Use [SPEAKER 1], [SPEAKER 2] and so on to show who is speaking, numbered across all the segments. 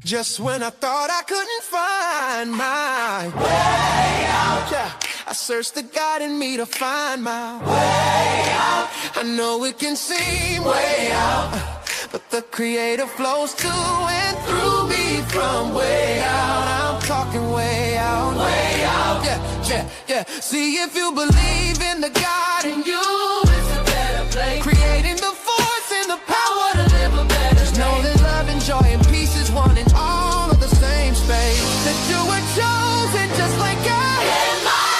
[SPEAKER 1] Just when I thought I couldn't find my way out, yeah, I searched the God in me to find my way out. I know it can seem way out, but the Creator flows to and through me from way out. I'm talking way out, yeah. See, if you believe in the God in you, it's a better place. Creating the force and the power to live a better life. Know that love and joy and peace is one in all of the same space. That you were chosen just like God. Give my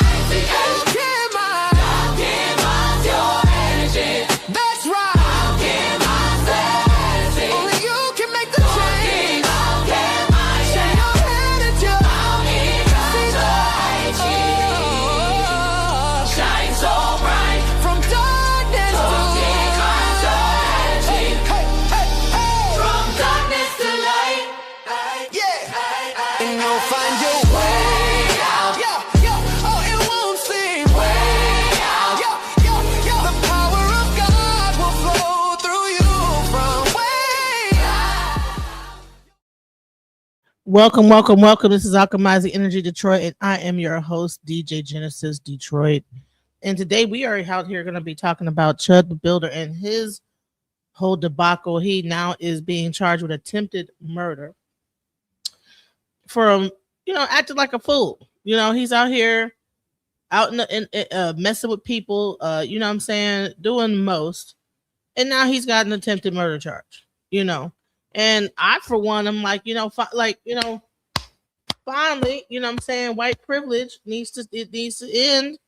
[SPEAKER 1] your energy. That's right. I'll give myself energy. Only you can make the change. I'll give my energy. I'll give my shine so bright from darkness to light. From darkness to light. Yeah. And you'll find your way out. Oh, it won't seem way out. The power of God will flow through you from way out.
[SPEAKER 2] Welcome. This is Alchemizing Energy Detroit, and I am your host, DJ Genesis Detroit. And today we are out here going to be talking about CHUD the Builder and his whole debacle. He now is being charged with attempted murder for acting like a fool. He's out here out in messing with people, you know what I'm saying, doing most. And now he's got an attempted murder charge, And I, for one, I'm like, finally, you know what I'm saying, white privilege needs to end.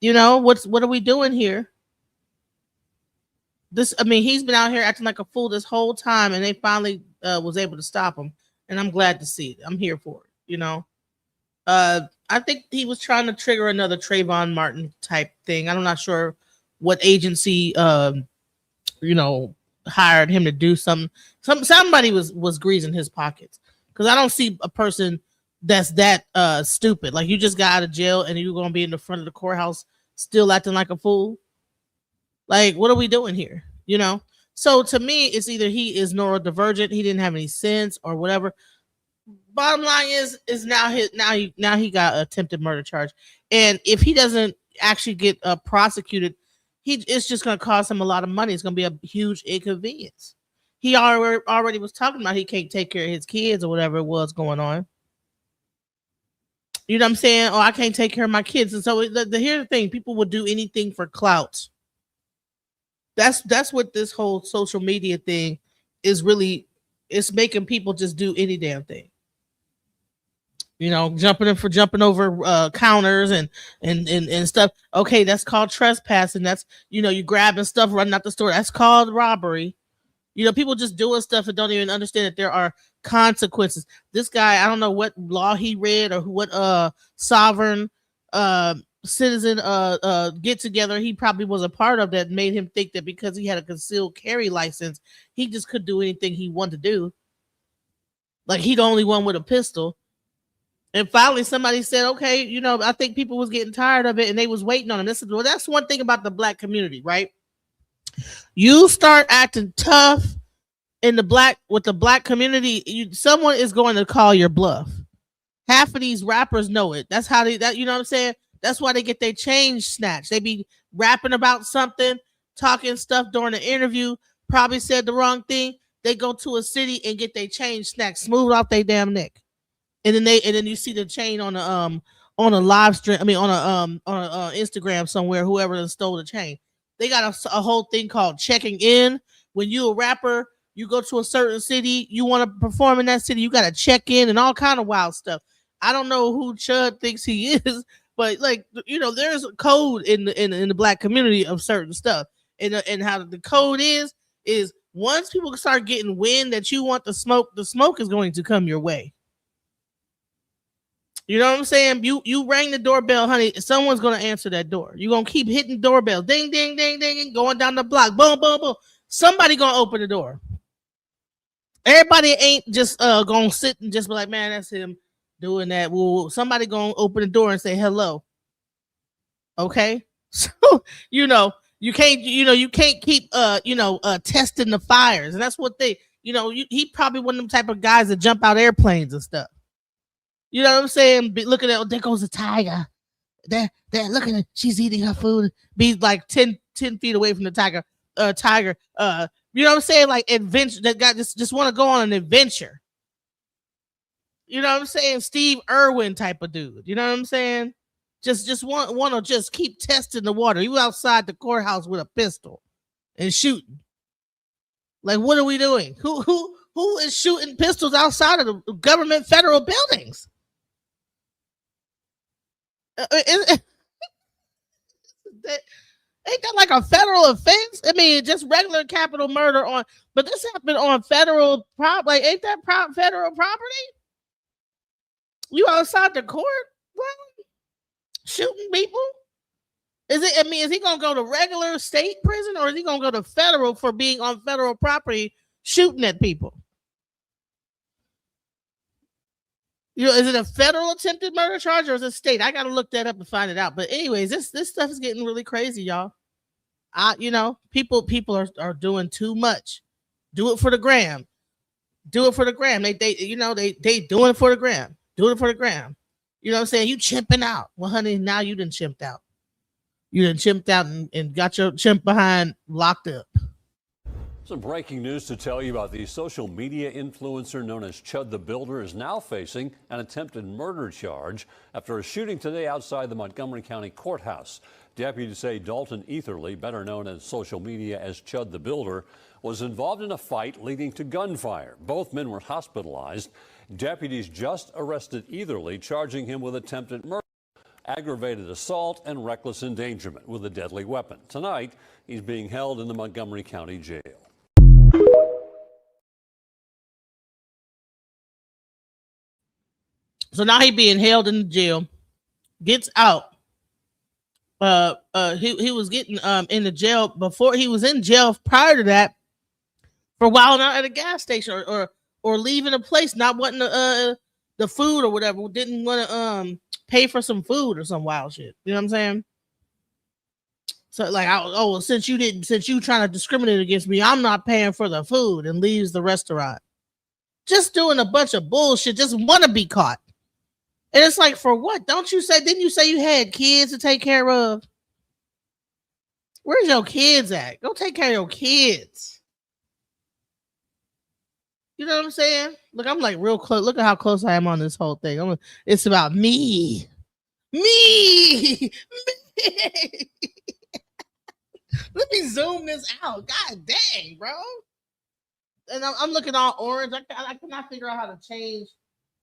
[SPEAKER 2] What are we doing here? He's been out here acting like a fool this whole time, and they finally was able to stop him. And I'm glad to see it. I'm here for it, I think he was trying to trigger another Trayvon Martin type thing. I'm not sure what agency, hired him to do something. Somebody was greasing his pockets, because I don't see a person that's that stupid. Like, you just got out of jail and you're going to be in the front of the courthouse still acting like a fool. Like, what are we doing here? So to me, it's either he is neurodivergent, he didn't have any sense or whatever. Bottom line is now he got attempted murder charge, and if he doesn't actually get prosecuted, it's just going to cost him a lot of money. It's going to be a huge inconvenience. He already was talking about he can't take care of his kids or whatever it was going on. You know what I'm saying? Oh, I can't take care of my kids. And so here's the thing: people will do anything for clout. That's what this whole social media thing is really. It's making people just do any damn thing. Jumping over counters and stuff. Okay, that's called trespassing. That's, you grabbing stuff, running out the store. That's called robbery. People just doing stuff and don't even understand that there are consequences. This guy, I don't know what law he read or what sovereign citizen get together he probably was a part of that made him think that because he had a concealed carry license, he just could do anything he wanted to do. Like, he the only one with a pistol. And finally somebody said, okay, I think people was getting tired of it and they was waiting on him. That's one thing about the black community, right? You start acting tough with the black community, someone is going to call your bluff. Half of these rappers know it. That's how you know what I'm saying? That's why they get their change snatched. They be rapping about something, talking stuff during the interview, probably said the wrong thing. They go to a city and get their change snatched, smooth off their damn neck. And then you see the chain on a live stream. On a Instagram somewhere. Whoever stole the chain, they got a whole thing called checking in. When you a rapper, you go to a certain city, you want to perform in that city, you got to check in and all kind of wild stuff. I don't know who Chud thinks he is, but there's a code in the black community of certain stuff, and how the code is once people start getting wind that you want the smoke is going to come your way. You know what I'm saying? You rang the doorbell, honey. Someone's going to answer that door. You're going to keep hitting doorbell. Ding, ding, ding, ding, going down the block. Boom, boom, boom. Somebody going to open the door. Everybody ain't just going to sit and just be like, man, that's him doing that. Well, somebody going to open the door and say hello. Okay? So, you can't keep testing the fires. And that's what You know, he probably one of them type of guys that jump out airplanes and stuff. You know what I'm saying? Be looking at, oh, there goes a tiger. There, looking at, she's eating her food. Be like 10 feet away from the tiger. You know what I'm saying? Like adventure. That guy just want to go on an adventure. You know what I'm saying? Steve Irwin type of dude. You know what I'm saying? Just want to just keep testing the water. You outside the courthouse with a pistol and shooting. Like, what are we doing? Who is shooting pistols outside of the government federal buildings? Ain't that like a federal offense? I mean, just regular capital murder on, but this happened on federal property. Like, ain't that federal property? You outside the court, well, shooting people? Is he gonna go to regular state prison, or is he gonna go to federal for being on federal property shooting at people? You know, is it a federal attempted murder charge or is it state? I gotta look that up and find it out. But anyways, this stuff is getting really crazy, y'all. You know, people are doing too much. Do it for the gram. Do it for the gram. They doing it for the gram. Do it for the gram. You know what I'm saying? You chimping out. Well, honey, now you done chimped out. You done chimped out and got your chimp behind locked up.
[SPEAKER 3] Some breaking news to tell you about the social media influencer known as CHUD the Builder is now facing an attempted murder charge after a shooting today outside the Montgomery County Courthouse. Deputies say Dalton Etherly, better known as social media as CHUD the Builder, was involved in a fight leading to gunfire. Both men were hospitalized. Deputies just arrested Etherly, charging him with attempted murder, aggravated assault, and reckless endangerment with a deadly weapon. Tonight, he's being held in the Montgomery County Jail.
[SPEAKER 2] So now he being held in the jail, gets out. He was getting in the jail before. He was in jail prior to that for wilding out at a gas station or leaving a place, not wanting the food or whatever. Didn't want to pay for some food or some wild shit. You know what I'm saying? So like, since you trying to discriminate against me, I'm not paying for the food, and leaves the restaurant. Just doing a bunch of bullshit. Just want to be caught. And it's like, for what? Didn't you say you had kids to take care of? Where's your kids at? Go take care of your kids. You know what I'm saying? Look, I'm like real close. Look at how close I am on this whole thing. It's about me. Me. Let me zoom this out. God dang, bro. And I'm looking all orange. I cannot figure out how to change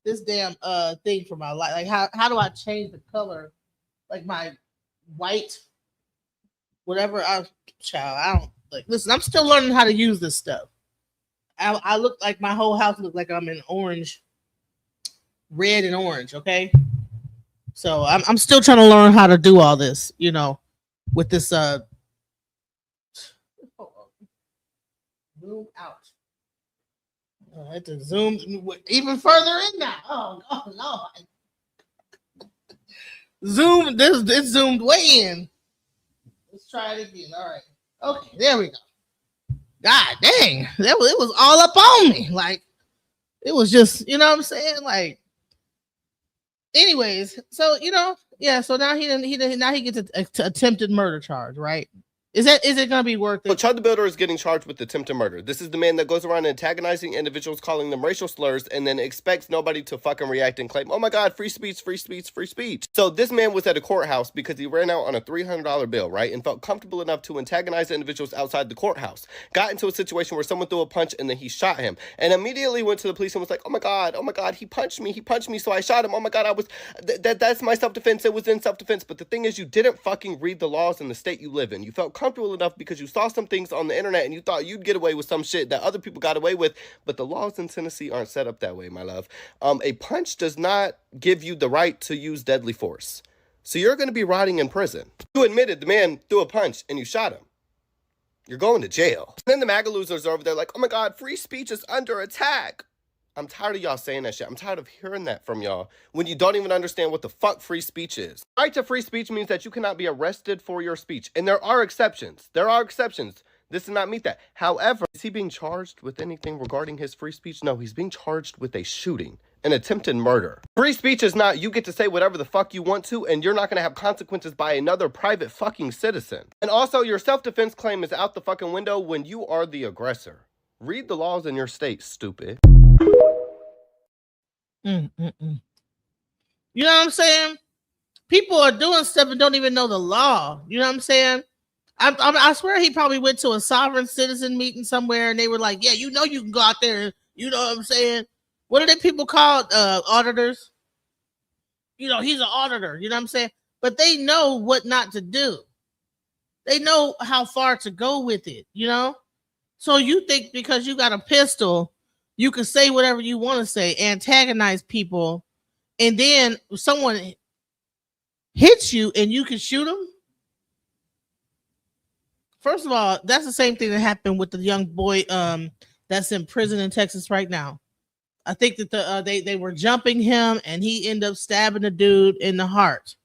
[SPEAKER 2] this damn thing for my life. Like, how do I change the color? Like my white, whatever. I don't like. Listen, I'm still learning how to use this stuff. I look like my whole house look like I'm in orange, red and orange. Okay, so I'm still trying to learn how to do all this. You know, with this zoom out. I had to zoom even further in now. Oh Lord. Zoom. This zoomed way in. Let's try it again. All right. Okay, there we go. God dang. It was all up on me. Like, it was just, you know what I'm saying? Like, anyways, so yeah, so now he gets an attempted murder charge, right? Is it gonna be worth it?
[SPEAKER 4] So CHUD the Builder is getting charged with attempted murder. This is the man that goes around antagonizing individuals, calling them racial slurs, and then expects nobody to fucking react and claim, oh my God, free speech, free speech, free speech. So this man was at a courthouse because he ran out on a $300 bill, right? And felt comfortable enough to antagonize the individuals outside the courthouse. Got into a situation where someone threw a punch and then he shot him. And immediately went to the police and was like, oh my God, he punched me, so I shot him. Oh my God, that's my self-defense. It was in self-defense. But the thing is, you didn't fucking read the laws in the state you live in. You felt comfortable enough because you saw some things on the internet and you thought you'd get away with some shit that other people got away with, but the laws in Tennessee aren't set up that way, my love. A punch does not give you the right to use deadly force. So you're going to be rotting in prison. You admitted the man threw a punch and you shot him. You're going to jail. Then the MAGA losers are over there like, oh my God, free speech is under attack. I'm tired of y'all saying that shit. I'm tired of hearing that from y'all when you don't even understand what the fuck free speech is. Right to free speech means that you cannot be arrested for your speech. And there are exceptions. This does not meet that. However, is he being charged with anything regarding his free speech? No, he's being charged with a shooting, an attempted murder. Free speech is not you get to say whatever the fuck you want to, and you're not going to have consequences by another private fucking citizen. And also, your self-defense claim is out the fucking window when you are the aggressor. Read the laws in your state, stupid.
[SPEAKER 2] You know what I'm saying? People are doing stuff and don't even know the law. You know what I'm saying? I swear he probably went to a sovereign citizen meeting somewhere and they were like, yeah, you know you can go out there and, you know what I'm saying? What are they people called? Auditors? You know, he's an auditor. You know what I'm saying? But they know what not to do. They know how far to go with it, you know? So you think because you got a pistol, you can say whatever you want to say, antagonize people, and then someone hits you and you can shoot them? First of all, that's the same thing that happened with the young boy that's in prison in Texas right now. I think that they were jumping him and he ended up stabbing the dude in the heart.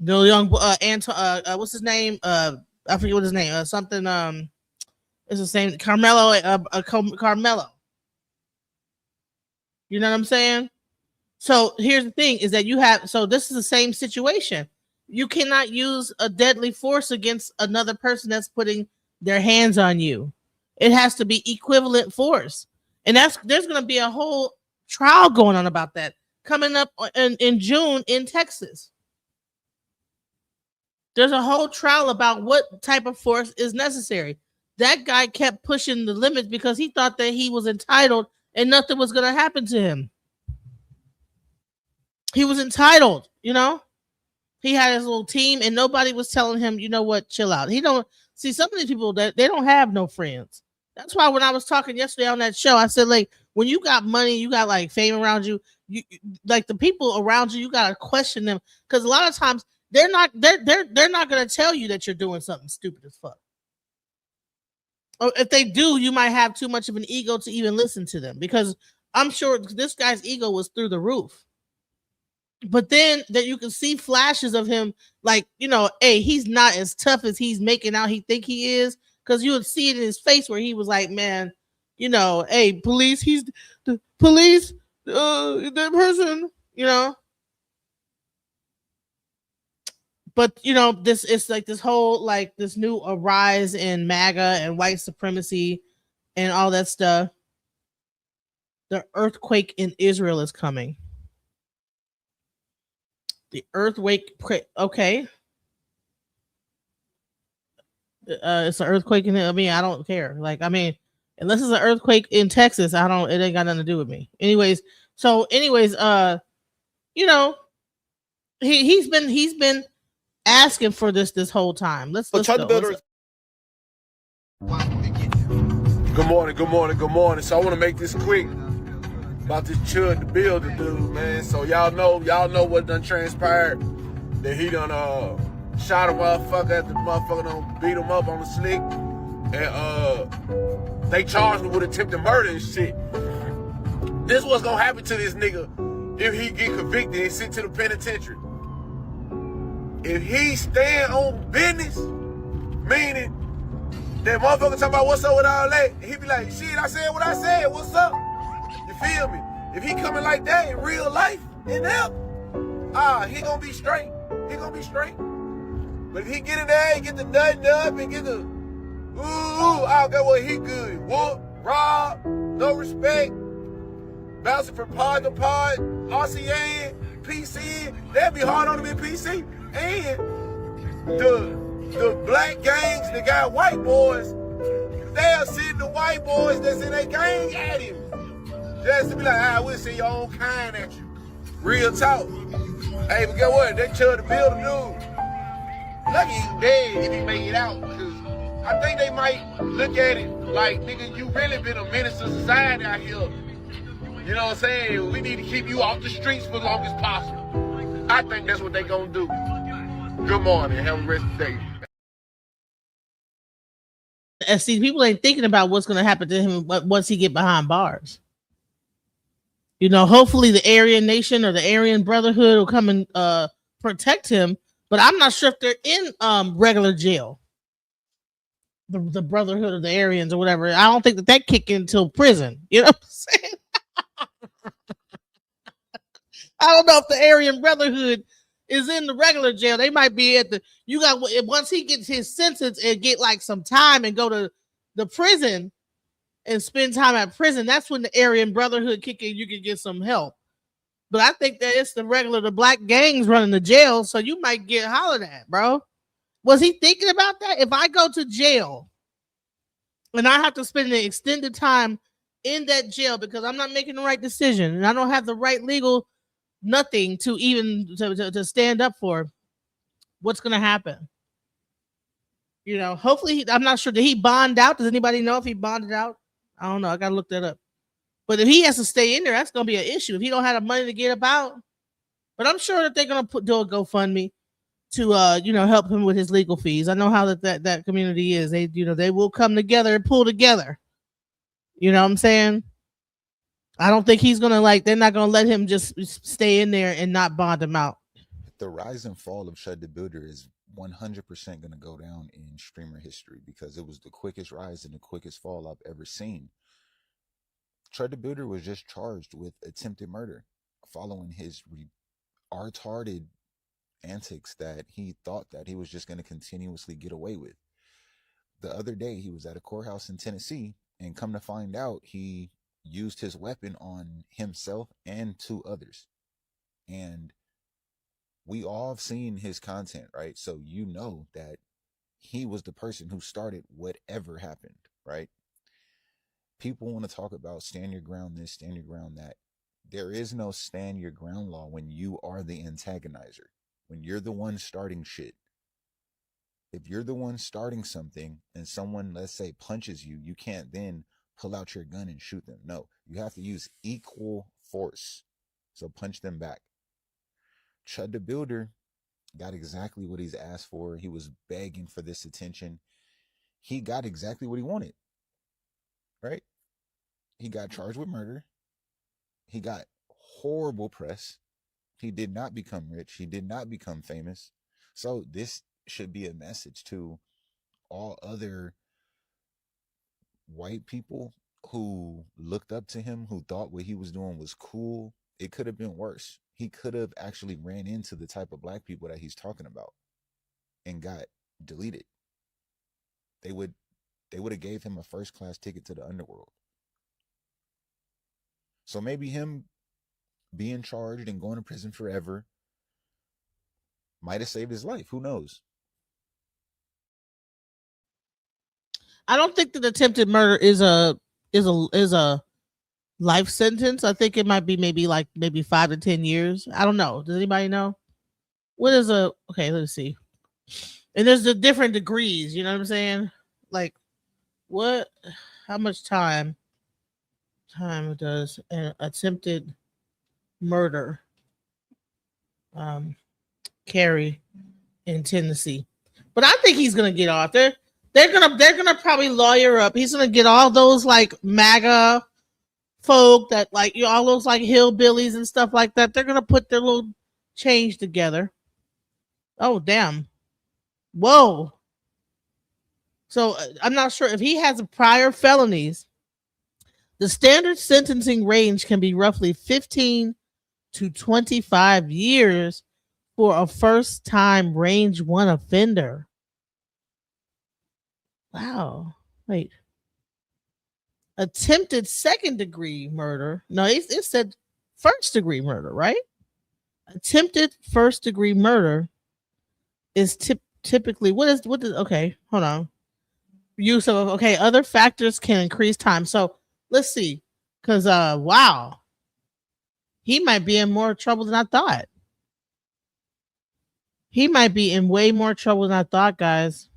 [SPEAKER 2] The young what's his name? I forget what his name. It's the same Carmelo. Carmelo. You know what I'm saying? So here's the thing: is that this is the same situation. You cannot use a deadly force against another person that's putting their hands on you. It has to be equivalent force. And there's going to be a whole trial going on about that coming up in June in Texas. There's a whole trial about what type of force is necessary. That guy kept pushing the limits because he thought that he was entitled and nothing was going to happen to him. He was entitled, you know? He had his little team and nobody was telling him, you know what, chill out. He don't see some of these people that they don't have no friends. That's why when I was talking yesterday on that show, I said, like, when you got money, you got like fame around you, like the people around you, you got to question them. Because a lot of times they're not going to tell you that you're doing something stupid as fuck. Or if they do, you might have too much of an ego to even listen to them, because I'm sure this guy's ego was through the roof. But then that you can see flashes of him, like, you know, hey, he's not as tough as he's making out he think he is, because you would see it in his face where he was like, man, you know, hey, police, he's the police, that person, you know. But, you know, it's like this whole, like, this new rise in MAGA and white supremacy and all that stuff. The earthquake in Israel is coming. The earthquake, okay. It's an earthquake in, I mean, I don't care. Like, I mean, unless it's an earthquake in Texas, it ain't got nothing to do with me. Anyways, you know, he's been asking for this whole time. Let's
[SPEAKER 5] CHUD
[SPEAKER 2] go.
[SPEAKER 5] the Builder. Good morning. So I want to make this quick about this CHUD the Builder dude, man. So y'all know what done transpired. That he done shot a motherfucker after the motherfucker done beat him up on the slick. And they charged him with attempted murder and shit. This what's gonna happen to this nigga if he get convicted and sent to the penitentiary. If he stand on business, meaning that motherfucker talking about what's up with all that, and he be like, shit, I said what I said, what's up? You feel me? If he coming like that in real life, in hell, he gonna be straight. He gonna be straight. But if he get in there and get the nutting up and get the, I'll get what he good. Whoop, rob, no respect, bouncing from pod to pod, RCA, PC, that'd be hard on him in PC. And the black gangs that got white boys, they'll send the white boys that's in their gang at him. Just to be like, we'll send your own kind at you. Real talk. Hey, but guess what? That CHUD the Builder dude, lucky he's dead if he make it out. Because I think they might look at it like, nigga, you really been a menace to society out here. You know what I'm saying? We need to keep you off the streets for as long as possible. I think that's what they gonna do. Good morning. Have a rest of the day.
[SPEAKER 2] And see, people ain't thinking about what's going to happen to him once he get behind bars. You know, hopefully the Aryan Nation or the Aryan Brotherhood will come and protect him. But I'm not sure if they're in regular jail. the Brotherhood of the Aryans or whatever. I don't think that kick in until prison. You know what I'm saying? I don't know if the Aryan Brotherhood is in the regular jail. They might be at the. You got once he gets his sentence and get like some time and go to the prison and spend time at prison. That's when the Aryan Brotherhood kick in. You can get some help. But I think that it's the black gangs running the jail, so you might get hollered at, bro. Was he thinking about that? If I go to jail and I have to spend an extended time in that jail because I'm not making the right decision and I don't have the right legal nothing to even to stand up for, what's going to happen? You know, hopefully, I'm not sure. Did he bond out? Does anybody know if he bonded out? I don't know. I got to look that up. But if he has to stay in there, that's going to be an issue. If he don't have the money to get up out. But I'm sure that they're going to do a GoFundMe to, help him with his legal fees. I know how that community is. They will come together and pull together. You know what I'm saying? I don't think he's going to they're not going to let him just stay in there and not bond him out.
[SPEAKER 6] The rise and fall of CHUD the Builder is 100% going to go down in streamer history because it was the quickest rise and the quickest fall I've ever seen. CHUD the Builder was just charged with attempted murder following his retarded antics that he thought that he was just going to continuously get away with. The other day, he was at a courthouse in Tennessee, and come to find out, he used his weapon on himself and 2 others. And we all have seen his content, right? So you know that he was the person who started whatever happened, right? People want to talk about stand your ground this, stand your ground that. There is no stand your ground law when you are the antagonizer, when you're the one starting shit. If you're the one starting something and someone, let's say, punches you, you can't then pull out your gun and shoot them. No, you have to use equal force. So punch them back. CHUD the Builder got exactly what he's asked for. He was begging for this attention. He got exactly what he wanted, right? He got charged with murder. He got horrible press. He did not become rich. He did not become famous. So this should be a message to all other white people who looked up to him, who thought what he was doing was cool. It could have been worse. He could have actually ran into the type of black people that he's talking about and got deleted. They would have gave him a first-class ticket to the underworld. So maybe him being charged and going to prison forever might have saved his life. Who knows?
[SPEAKER 2] I don't think that attempted murder is a life sentence. I think it might be maybe 5 to 10 years. I don't know. Does anybody know? What is okay, let's see. And there's the different degrees, you know what I'm saying? Like how much time does an attempted murder carry in Tennessee? But I think he's gonna get off. They're gonna probably lawyer up. He's gonna get all those MAGA folk that all those hillbillies and stuff like that. They're gonna put their little change together. Oh damn! Whoa. So I'm not sure if he has prior felonies. The standard sentencing range can be roughly 15 to 25 years for a first-time range 1 offender. Wow. Wait. Attempted second-degree murder. No, it said first-degree murder, right? Attempted first-degree murder is typically okay, hold on. Use of other factors can increase time. So let's see. Because wow. He might be in more trouble than I thought. He might be in way more trouble than I thought, guys.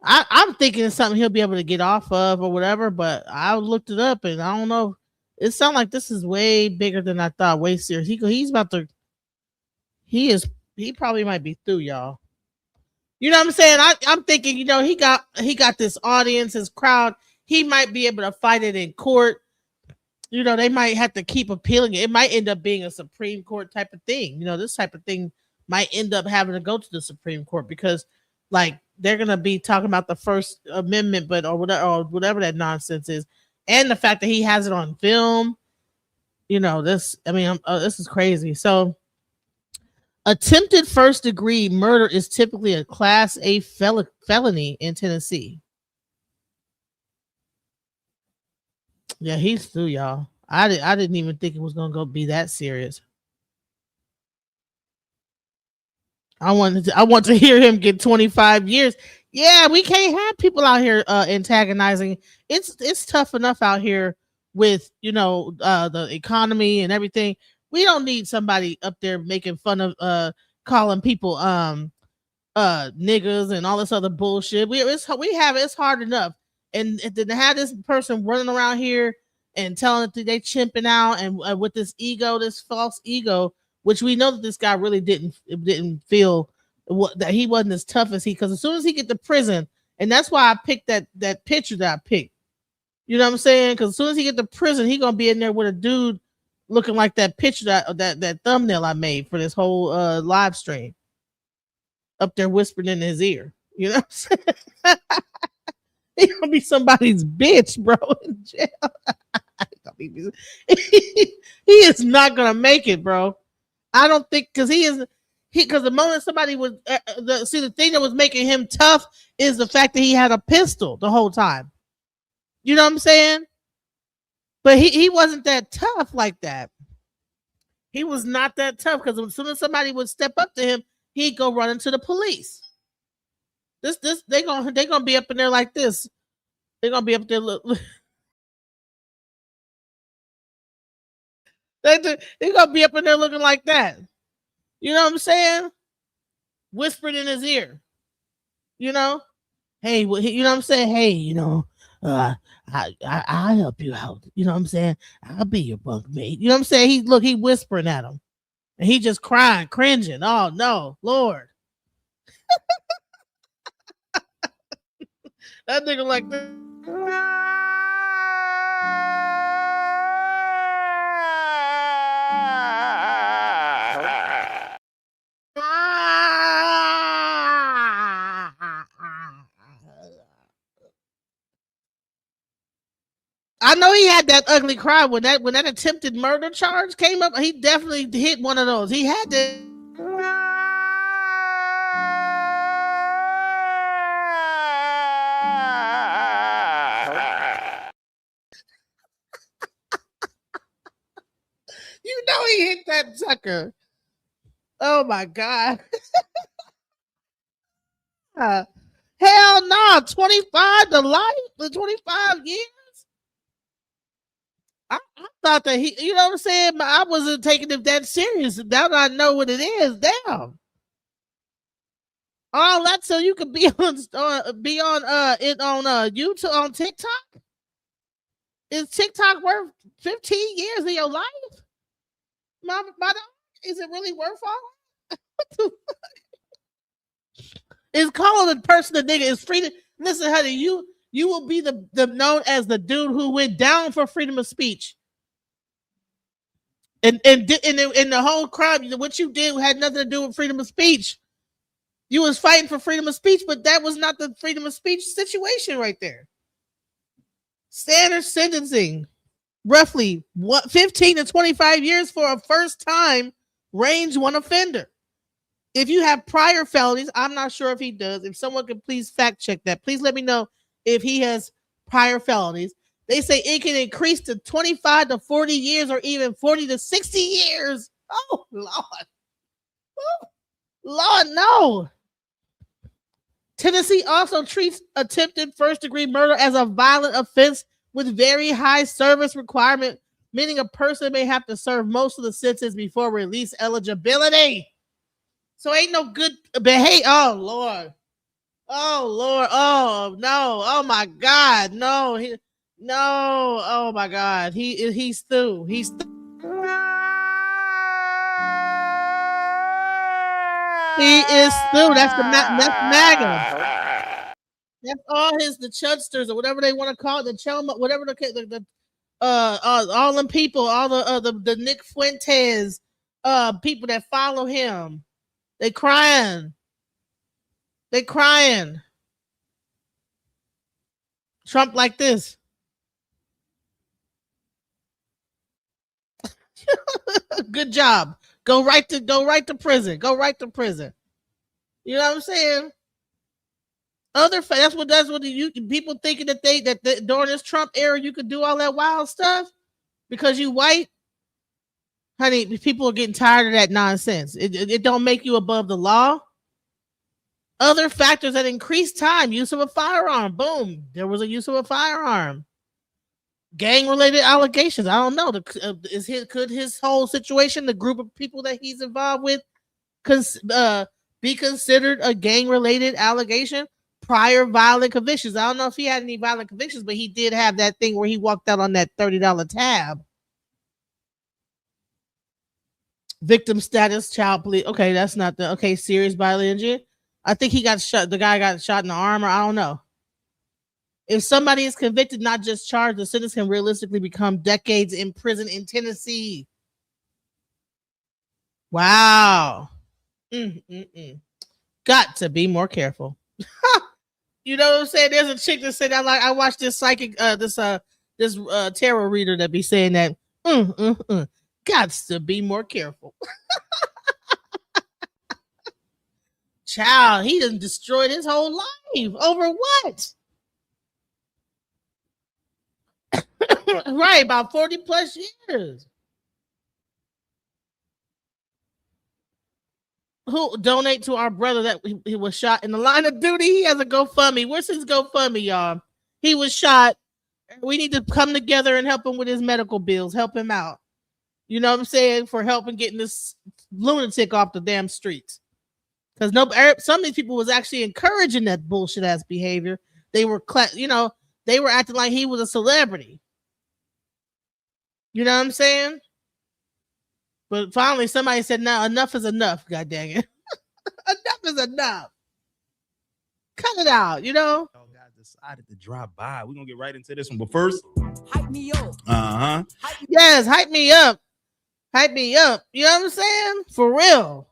[SPEAKER 2] I'm thinking it's something he'll be able to get off of or whatever, but I looked it up and I don't know. It sounds like this is way bigger than I thought. Way serious. He probably might be through, y'all. You know what I'm saying? I'm thinking, he got this audience, his crowd. He might be able to fight it in court. They might have to keep appealing it. It might end up being a Supreme Court type of thing. This type of thing might end up having to go to the Supreme Court because Like they're gonna be talking about the First Amendment, but or whatever that nonsense is, and the fact that he has it on film. You know this. I mean, this is crazy. So, attempted first degree murder is typically a Class A felony in Tennessee. Yeah, he's through, y'all. I didn't even think it was gonna go be that serious. I want to hear him get 25 years. Yeah, we can't have people out here antagonizing. It's tough enough out here with the economy and everything. We don't need somebody up there making fun of calling people niggas and all this other bullshit. It's hard enough. And to have this person running around here and telling that they chimping out and with this ego, this false ego, which we know that this guy really didn't feel that he wasn't as tough as because as soon as he get to prison, and that's why I picked that picture that I picked. You know what I'm saying? Because as soon as he get to prison, he gonna be in there with a dude looking like that picture that thumbnail I made for this whole live stream. Up there whispering in his ear. You know what I'm saying? He gonna be somebody's bitch, bro, in jail. He is not gonna make it, bro. I don't think because the moment somebody was the thing that was making him tough is the fact that he had a pistol the whole time. You know what I'm saying? But he wasn't that tough like that. He was not that tough because as soon as somebody would step up to him, he'd go running to the police. They gonna be up in there like this. They're gonna be up there. They're gonna be up in there looking like that. You know what I'm saying? Whispered in his ear. You know, hey, you know what I'm saying? Hey, I'll help you out. You know what I'm saying? I'll be your bunk mate. You know what I'm saying? He whispering at him, and he just crying, cringing. Oh no, Lord. That nigga like this. I know he had that ugly cry when that attempted murder charge came up. He definitely hit one of those. He had to. You know he hit that sucker. Oh my God. Hell no, 25 to life for 25 years. I thought that you know what I'm saying? I wasn't taking it that serious. Now that I know what it is, damn. All that so you could be on YouTube on TikTok. Is TikTok worth 15 years of your life? My dog, is it really worth all? Is calling a person a nigga is freedom. Listen, honey, you will be the known as the dude who went down for freedom of speech. And the whole crime, what you did had nothing to do with freedom of speech. You was fighting for freedom of speech, but that was not the freedom of speech situation right there. Standard sentencing, roughly 15 to 25 years for a first time range one offender. If you have prior felonies, I'm not sure if he does. If someone could please fact check that, please let me know if he has prior felonies. They say it can increase to 25 to 40 years or even 40 to 60 years. Oh, Lord. Oh, Lord, no. Tennessee also treats attempted first-degree murder as a violent offense with very high service requirement, meaning a person may have to serve most of the sentence before release eligibility. So ain't no good behavior. Oh, Lord. Oh, Lord. Oh, no. Oh, my God. No. No. Oh, my God. He's through. He's through. He is through. That's MAGA. That's all the chudsters or whatever they want to call it, the Chelma, whatever all them people, all the Nick Fuentes people that follow him. They crying. They crying. Trump like this. Good job. Go right to prison. Go right to prison. You know what I'm saying? That's what you people thinking that during this Trump era you could do all that wild stuff because you white. Honey, people are getting tired of that nonsense. It don't make you above the law. Other factors that increase time, use of a firearm. Boom, there was a use of a firearm. Gang-related allegations. I don't know. Could his whole situation, the group of people that he's involved with, be considered a gang-related allegation? Prior violent convictions. I don't know if he had any violent convictions, but he did have that thing where he walked out on that $30 tab. Victim status, child police. Okay, that's not the serious bodily injury. I think he got shot. The guy got shot in the arm, or I don't know. If somebody is convicted, not just charged, the sentence can realistically become decades in prison in Tennessee. Wow. Got to be more careful. You know what I'm saying? There's a chick that said I watched this psychic this tarot reader that be saying that got to be more careful. Child, he done destroyed his whole life over what? Right, about 40 plus years. Who donate to our brother that he was shot in the line of duty? He has a GoFundMe. Where's his GoFundMe, y'all? He was shot. We need to come together and help him with his medical bills. Help him out. You know what I'm saying? For helping getting this lunatic off the damn streets. Because some of these people was actually encouraging that bullshit ass behavior. They were, they were acting like he was a celebrity. You know what I'm saying? But finally, somebody said, "No, enough is enough." God dang it, enough is enough. Cut it out, you know.
[SPEAKER 7] Y'all guys decided to drop by. We're gonna get right into this one, but first,
[SPEAKER 8] hype me up.
[SPEAKER 2] Yes, hype me up. Hype me up. You know what I'm saying? For real.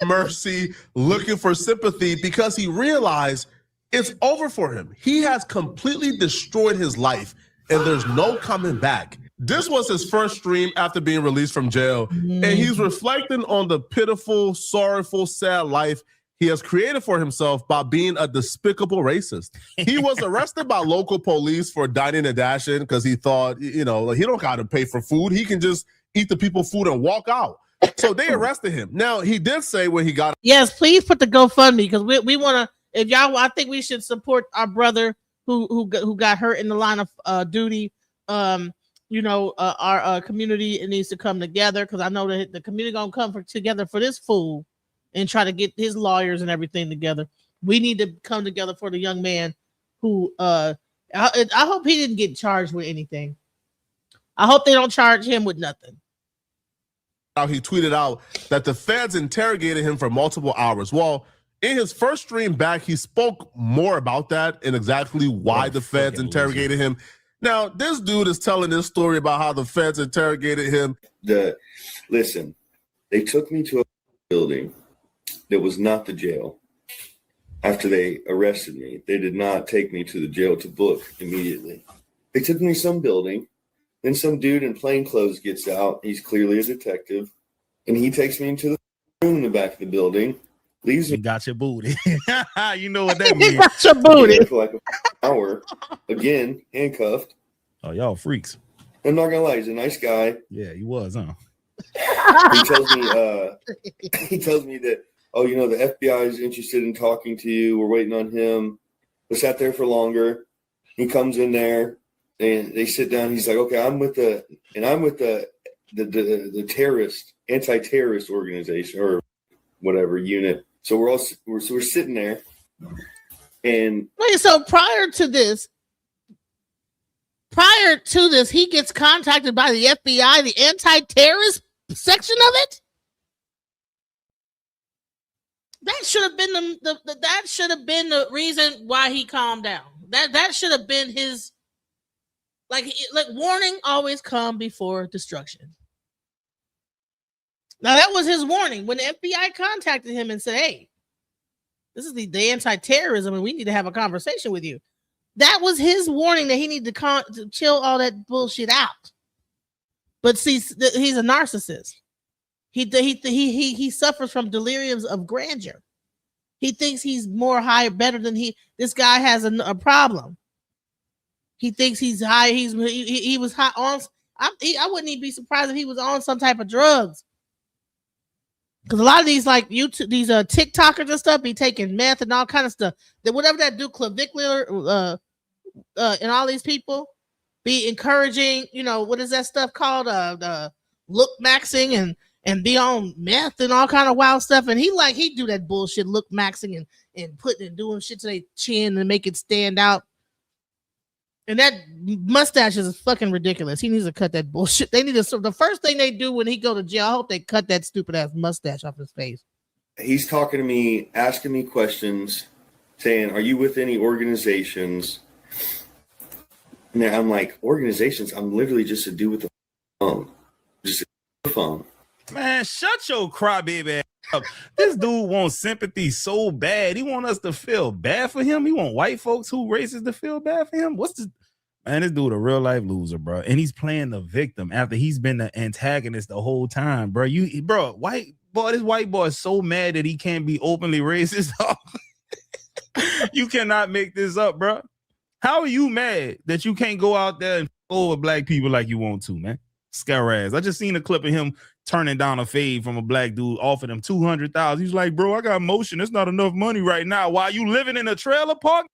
[SPEAKER 9] Mercy looking for sympathy because he realized it's over for him. He has completely destroyed his life and there's no coming back. This was his first stream after being released from jail, and he's reflecting on the pitiful, sorrowful, sad life he has created for himself by being a despicable racist. He was arrested by local police for dining and dashing because he thought, he don't got to pay for food. He can just eat the people's food and walk out. So they arrested him. Now, he did say when he got...
[SPEAKER 2] Yes, please put the GoFundMe because we want to, if y'all, I think we should support our brother who got hurt in the line of duty. Our community needs to come together because I know that the community gonna come together for this fool and try to get his lawyers and everything together. We need to come together for the young man who I hope he didn't get charged with anything. I hope they don't charge him with nothing.
[SPEAKER 9] He tweeted out that the feds interrogated him for multiple hours. Well, in his first stream back, he spoke more about that and exactly why the feds interrogated him. Now, this dude is telling this story about how the feds interrogated him.
[SPEAKER 10] Listen, they took me to a building that was not the jail. After they arrested me, they did not take me to the jail to book immediately. They took me to some building. Then some dude in plain clothes gets out. He's clearly a detective. And he takes me into the room in the back of the building. Leaves me.
[SPEAKER 7] Got your booty. You know what that means.
[SPEAKER 2] Got your booty.
[SPEAKER 10] For like an hour. Again, handcuffed.
[SPEAKER 7] Oh, y'all freaks.
[SPEAKER 10] I'm not going to lie. He's a nice guy.
[SPEAKER 7] Yeah, he was, huh?
[SPEAKER 10] He tells me that, the FBI is interested in talking to you. We're waiting on him. We sat there for longer. He comes in there. And they sit down. He's like, "Okay, I'm with the terrorist, anti-terrorist organization or whatever unit." So we're sitting there, and
[SPEAKER 2] wait. So prior to this, he gets contacted by the FBI, the anti-terrorist section of it. That should have been the reason why he calmed down. That should have been his. Like warning always come before destruction. Now that was his warning when the FBI contacted him and said, "Hey, This is the anti-terrorism, and we need to have a conversation with you. That was his warning that he needed to chill all that bullshit out. But see, he's a narcissist. He suffers from deliriums of grandeur. He thinks he's more high, better than this guy has a problem. He thinks he's high. He was high on. I wouldn't even be surprised if he was on some type of drugs. Because a lot of these like YouTube, these TikTokers and stuff, be taking meth and all kind of stuff. That whatever that do, clavicular, and all these people be encouraging. You know what is that stuff called? Look maxing and be on meth and all kind of wild stuff. And he do that bullshit, look maxing and putting and doing shit to their chin and make it stand out. And that mustache is fucking ridiculous. He needs to cut that bullshit. They need to. The first thing they do when he go to jail, I hope they cut that stupid ass mustache off his face.
[SPEAKER 10] He's talking to me, asking me questions, saying, "Are you with any organizations?" And I'm like, "Organizations? I'm literally just a dude with a phone, just a phone."
[SPEAKER 7] Man, shut your crybaby ass up. This dude wants sympathy so bad. He want us to feel bad for him. He want white folks who racist to feel bad for him. What's this? Man, this dude a real life loser, bro. And he's playing the victim after he's been the antagonist the whole time, bro. This white boy is so mad that he can't be openly racist. You cannot make this up, bro. How are you mad that you can't go out there and over black people like you want to, man? Scare ass. I just seen a clip of him turning down a fade from a black dude, offered him $200,000. He's like, bro, I got motion. It's not enough money right now. While you living in a trailer park?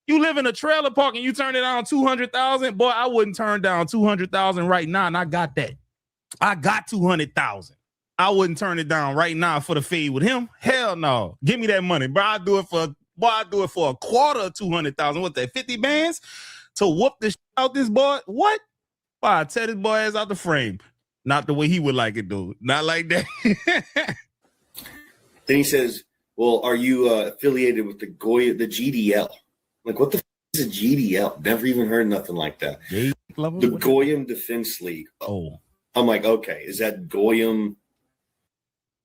[SPEAKER 7] You live in a trailer park and you turn it down $200,000? Boy, I wouldn't turn down $200,000 right now, and I got that. I got $200,000. I wouldn't turn it down right now for the fade with him. Hell no. Give me that money, bro. I'd do it for a quarter of $200,000. What's that, 50 bands? To whoop the shit out this boy? What? Why, tear this boy ass out the frame. Not the way he would like it, dude. Not like that.
[SPEAKER 10] Then he says, well, are you affiliated with the GDL? Like, what the f is a GDL? Never even heard nothing like that. The Goyim Defense League.
[SPEAKER 7] Oh.
[SPEAKER 10] I'm like, okay, is that Goyim,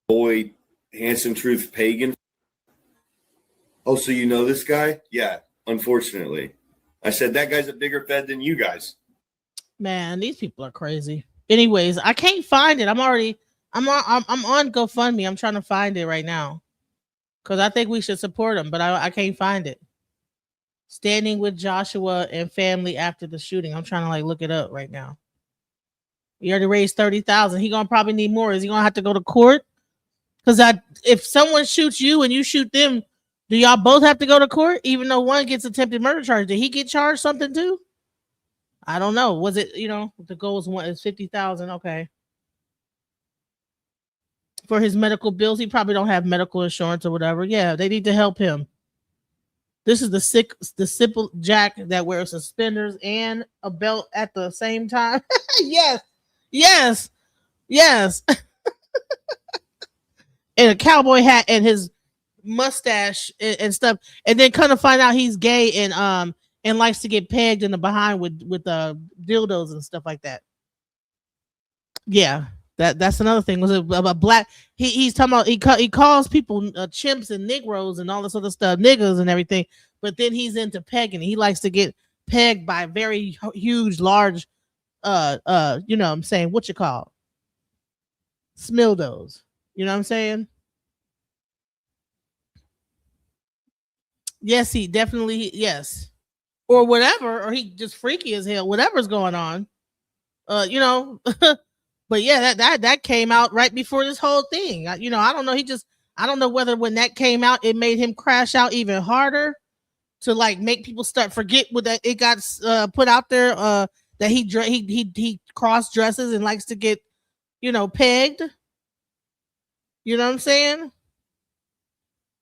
[SPEAKER 10] Boy, Handsome Truth, Pagan? Oh, so you know this guy? Yeah, unfortunately. I said, that guy's a bigger fed than you guys.
[SPEAKER 2] Man, these people are crazy. Anyways, I can't find it. I'm on GoFundMe. I'm trying to find it right now because I think we should support him, but I can't find it. Standing with Joshua and family after the shooting. I'm trying to look it up right now. He already raised $30,000. He gonna probably need more. Is he gonna have to go to court? Because if someone shoots you and you shoot them, do y'all both have to go to court? Even though one gets attempted murder charge, did he get charged something too? I don't know. Was it, the goal is 50,000. Okay. For his medical bills, he probably don't have medical insurance or whatever. Yeah, they need to help him. This is the simple Jack that wears suspenders and a belt at the same time. Yes. And a cowboy hat and his mustache and stuff, and then kind of find out he's gay and likes to get pegged in the behind with dildos and stuff like that. Yeah, that's another thing. Was a black? He's talking about he calls people chimps and Negroes and all this other stuff, niggas and everything. But then he's into pegging. He likes to get pegged by very huge, large, what you call smildos. You know what I'm saying? Yes, he definitely yes. Or whatever, or he just freaky as hell, whatever's going on. But yeah, that came out right before this whole thing. I don't know. I don't know whether when that came out, it made him crash out even harder to make people start forget what that it got put out there that he cross dresses and likes to get pegged. You know what I'm saying?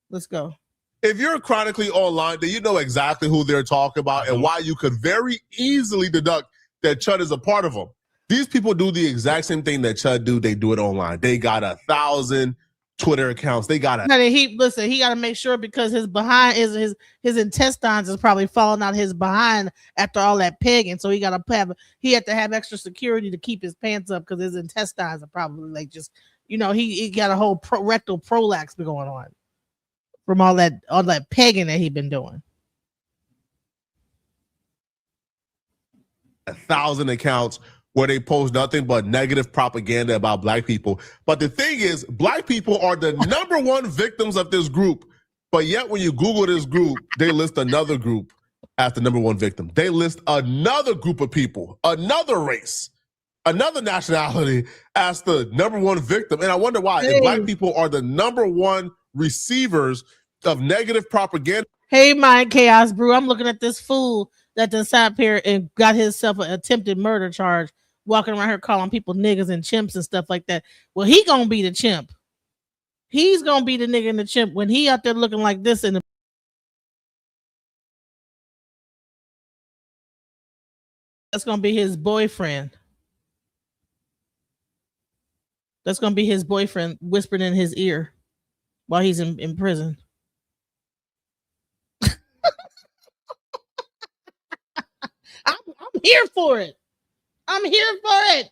[SPEAKER 2] Let's go.
[SPEAKER 9] If you're chronically online, then you know exactly who they're talking about and why you could very easily deduct that CHUD is a part of them. These people do the exact same thing that CHUD do. They do it online. They got 1,000 Twitter accounts. They got
[SPEAKER 2] he got to make sure because his behind is his intestines is probably falling out his behind after all that pegging. So he had to have extra security to keep his pants up because his intestines are probably he got a whole rectal prolapse going on. from all that pegging that he been doing.
[SPEAKER 9] 1,000 accounts where they post nothing but negative propaganda about black people. But the thing is, black people are the number one victims of this group. But yet when you Google this group, they list another group as the number one victim. They list another group of people, another race, another nationality as the number one victim. And I wonder why. If black people are the number one receivers of negative propaganda.
[SPEAKER 2] Hey, Mind Chaos Brew, I'm looking at this fool that done sat up here and got himself an attempted murder charge, walking around here calling people niggas and chimps and stuff like that. Well, he gonna be the chimp. He's gonna be the nigga and the chimp when he out there looking like this in the. That's gonna be his boyfriend. That's gonna be his boyfriend whispering in his ear while he's in prison. I'm here for it. I'm here for it.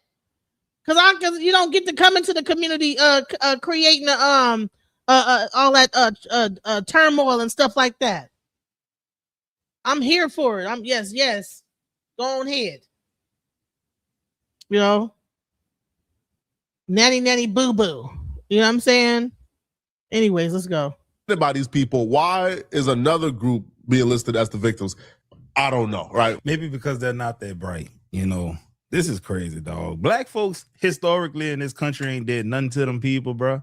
[SPEAKER 2] Cause you don't get to come into the community creating all that turmoil and stuff like that. I'm here for it. Yes. Go on ahead. You know. Nanny boo boo. You know what I'm saying? Anyways, let's go.
[SPEAKER 9] About these people, why is another group being listed as the victims? I don't know, right?
[SPEAKER 7] Maybe because they're not that bright, you know. This is crazy, dog. Black folks historically in this country ain't did nothing to them people, bro.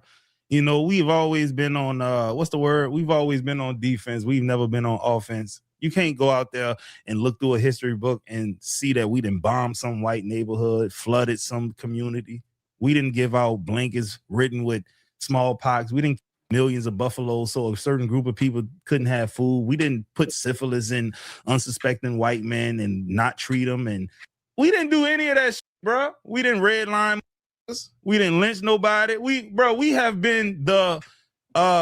[SPEAKER 7] You know, we've always been on what's the word? We've always been on defense. We've never been on offense. You can't go out there and look through a history book and see that we done bombed some white neighborhood, flooded some community. We didn't give out blankets written with smallpox. We didn't millions of buffaloes so a certain group of people couldn't have food. We didn't put syphilis in unsuspecting white men and not treat them. And we didn't do any of that shit, bro. We didn't redline. We didn't lynch nobody. We have been the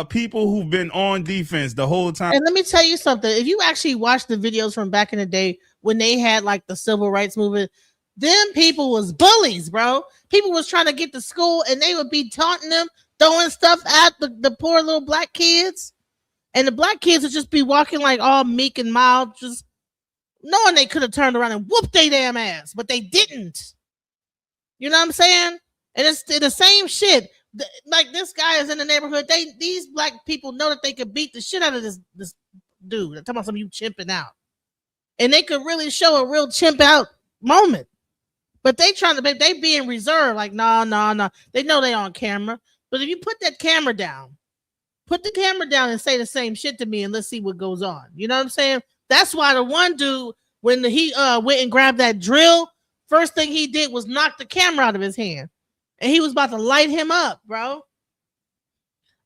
[SPEAKER 7] people who've been on defense the whole time.
[SPEAKER 2] And let me tell you something. If you actually watch the videos from back in the day when they had like the civil rights movement, them people was bullies, bro. People was trying to get to school and they would be taunting them, throwing stuff at the poor little black kids. And the black kids would just be walking like all meek and mild, just knowing they could have turned around and whooped their damn ass, but they didn't. You know what I'm saying? And it's the same shit. Like this guy is in the neighborhood. These black people know that they could beat the shit out of this dude. I'm talking about some of you chimping out. And they could really show a real chimp out moment. But they being reserved, like, no. They know they on camera. But if you put the camera down and say the same shit to me and let's see what goes on. You know what I'm saying? That's why the one dude, when he went and grabbed that drill, first thing he did was knock the camera out of his hand. And he was about to light him up, bro.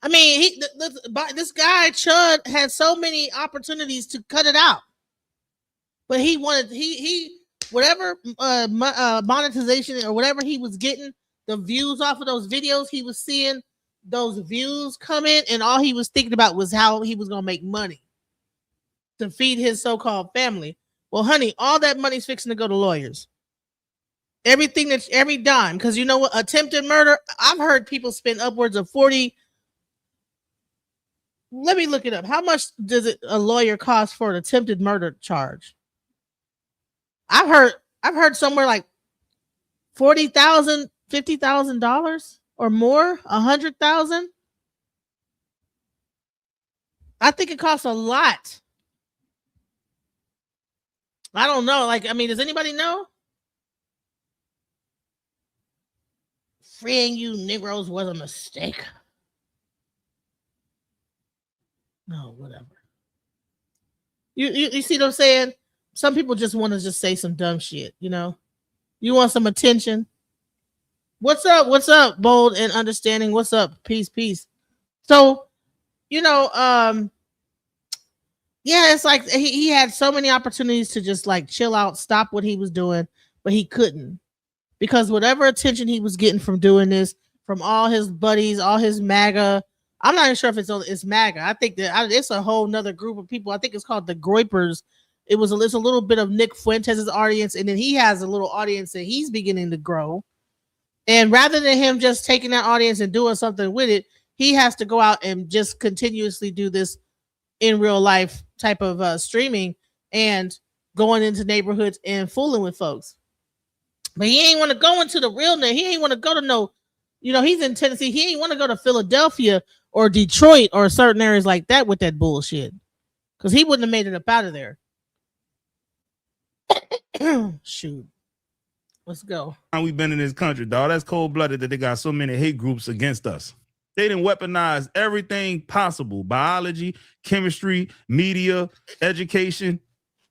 [SPEAKER 2] I mean, this guy, Chud, had so many opportunities to cut it out. But he wanted, whatever monetization or whatever he was getting, the views off of those videos, he was seeing those views come in, and all he was thinking about was how he was going to make money to feed his so-called family. Well, honey, all that money's fixing to go to lawyers. Every dime, because you know what? Attempted murder, I've heard people spend upwards of 40. Let me look it up. How much does a lawyer cost for an attempted murder charge? I've heard somewhere like $40,000, $50,000 or more, $100,000. I think it costs a lot. I don't know. Like, I mean, does anybody know? Freeing you Negroes was a mistake. No, whatever. You see what I'm saying? Some people just want to just say some dumb shit, you know? You want some attention? What's up? What's up, Bold and Understanding? What's up? Peace. So, you know, yeah, it's like he had so many opportunities to just like chill out, stop what he was doing, but he couldn't. Because whatever attention he was getting from doing this, from all his buddies, all his MAGA, I'm not even sure if it's MAGA. I think that it's a whole nother group of people. I think it's called the Groypers. It's a little bit of Nick Fuentes' audience, and then he has a little audience that he's beginning to grow. And rather than him just taking that audience and doing something with it, he has to go out and just continuously do this in real life type of streaming and going into neighborhoods and fooling with folks. But he ain't want to go into the realness. He ain't want to go to no, he's in Tennessee. He ain't want to go to Philadelphia or Detroit or certain areas like that with that bullshit. Because he wouldn't have made it up out of there. Shoot. Let's go.
[SPEAKER 7] We've been in this country, dog. That's cold-blooded that they got so many hate groups against us. They didn't weaponize everything possible. Biology, chemistry, media, education.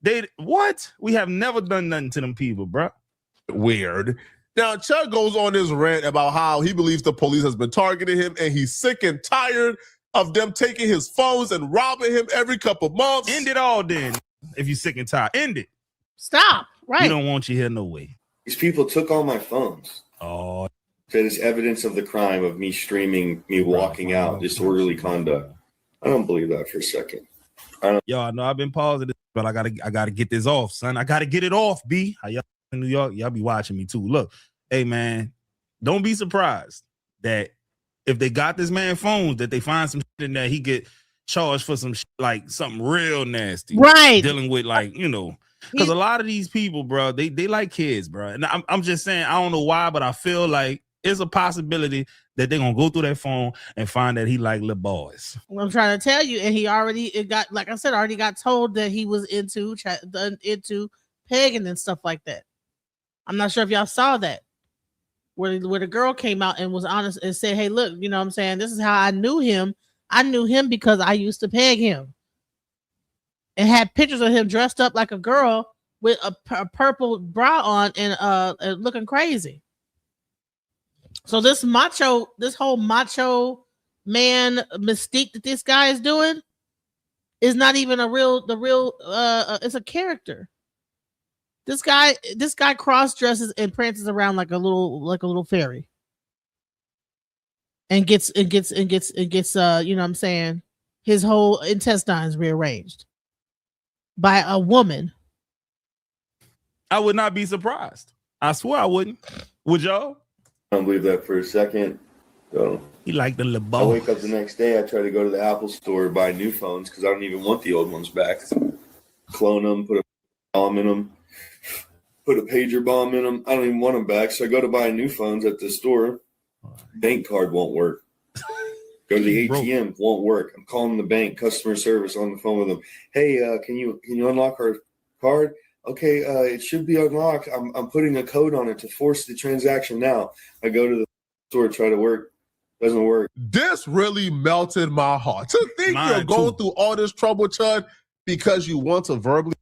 [SPEAKER 7] We have never done nothing to them people, bro.
[SPEAKER 9] Weird. Now, Chud goes on his rant about how he believes the police has been targeting him and he's sick and tired of them taking his phones and robbing him every couple months.
[SPEAKER 7] End it all then. If you're sick and tired, end it.
[SPEAKER 2] Stop. Right.
[SPEAKER 7] We don't want you here no way.
[SPEAKER 10] These people took all my phones.
[SPEAKER 7] Oh.
[SPEAKER 10] Said it's evidence of the crime of me streaming, me walking out, disorderly conduct. I don't believe that for a second.
[SPEAKER 7] Yo, I know I've been positive, but I gotta get this off, son. I gotta get it off, B. How y'all in New York? Y'all be watching me too. Look, hey man, don't be surprised that if they got this man phones, that they find some shit in there, he get charged for some shit, like something real nasty.
[SPEAKER 2] Right.
[SPEAKER 7] Dealing with because a lot of these people, bro, they like kids, bro. And I'm just saying, I don't know why, but I feel like it's a possibility that they're gonna go through that phone and find that he like little boys.
[SPEAKER 2] I'm trying to tell you, and he already got told that he was into pegging and stuff like that. I'm not sure if y'all saw that, where the girl came out and was honest and said, "Hey, look, you know what I'm saying? This is how I knew him. I knew him because I used to peg him." And had pictures of him dressed up like a girl with a purple bra on and looking crazy. So this whole macho man mystique that this guy is doing is not even it's a character. This guy cross dresses and prances around like a little fairy. And gets you know what I'm saying, his whole intestines rearranged by a woman.
[SPEAKER 7] I would not be surprised. I swear I wouldn't. Would y'all?
[SPEAKER 10] I don't believe that for a second. So
[SPEAKER 7] he like the little boy.
[SPEAKER 10] I wake up the next day, I try to go to the Apple store, buy new phones because I don't even want the old ones back. Clone them, put a bomb in them, put a pager bomb in them. I don't even want them back. So I go to buy new phones at the store. Bank card won't work. Go to the ATM, won't work. I'm calling the bank, customer service on the phone with them. Hey, can you unlock our card? Okay, it should be unlocked. I'm putting a code on it to force the transaction now. I go to the store, try to work. Doesn't work.
[SPEAKER 9] This really melted my heart. To think you're going through all this trouble, Chud, because you want to verbally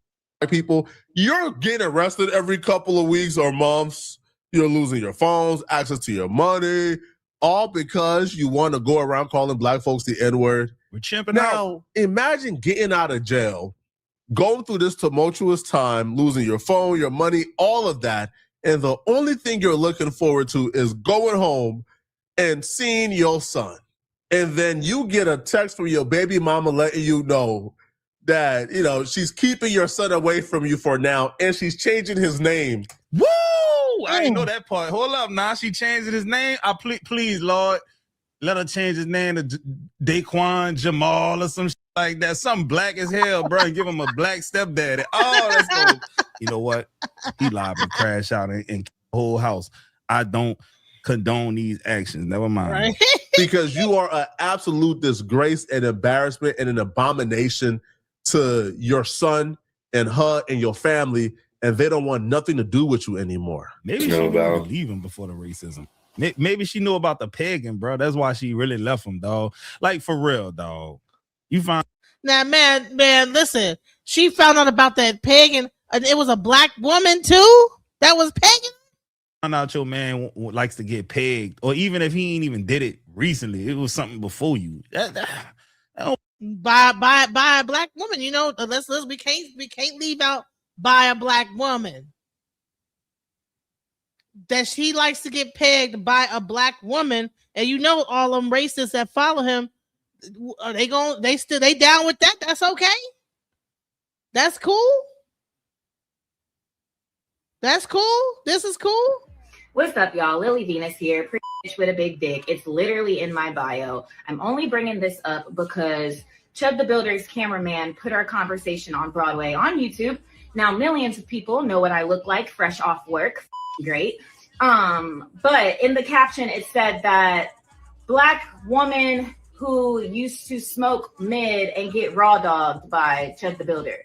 [SPEAKER 9] people. You're getting arrested every couple of weeks or months. You're losing your phones, access to your money, all because you want to go around calling black folks the N-word.
[SPEAKER 7] We're chimping out.
[SPEAKER 9] Now, imagine getting out of jail, going through this tumultuous time, losing your phone, your money, all of that, and the only thing you're looking forward to is going home and seeing your son. And then you get a text from your baby mama letting you know that, she's keeping your son away from you for now, and she's changing his name.
[SPEAKER 7] Woo! I didn't know that part. Hold up, now she changing his name. I please, Lord, let her change his name to Daquan Jamal or some shit like that. Something black as hell, bro, and give him a black stepdaddy. Oh, let's go. You know what? He liable to crash out and the whole house. I don't condone these actions. Never mind.
[SPEAKER 2] Right?
[SPEAKER 9] Because you are an absolute disgrace and embarrassment and an abomination to your son and her and your family, and they don't want nothing to do with you anymore.
[SPEAKER 7] Maybe she was leaving before the racism. Maybe she knew about the pagan, bro. That's why she really left him, dog. Like, for real, dog. You find
[SPEAKER 2] now, man, listen. She found out about that pagan, and it was a black woman too that was pagan.
[SPEAKER 7] Find out your man likes to get pegged, or even if he ain't even did it recently, it was something before you.
[SPEAKER 2] By a black woman, we can't leave out by a black woman. That she likes to get pegged by a black woman, and all them racists that follow him, are they down with that? That's okay. That's cool. That's cool. This is cool.
[SPEAKER 8] What's up, y'all? Lily Venus here, pretty bitch with a big dick. It's literally in my bio. I'm only bringing this up because Chud the Builder's cameraman put our conversation on Broadway on YouTube. Now, millions of people know what I look like fresh off work. Great. But in the caption, it said that Black woman who used to smoke mid and get raw dogged by Chud the Builder.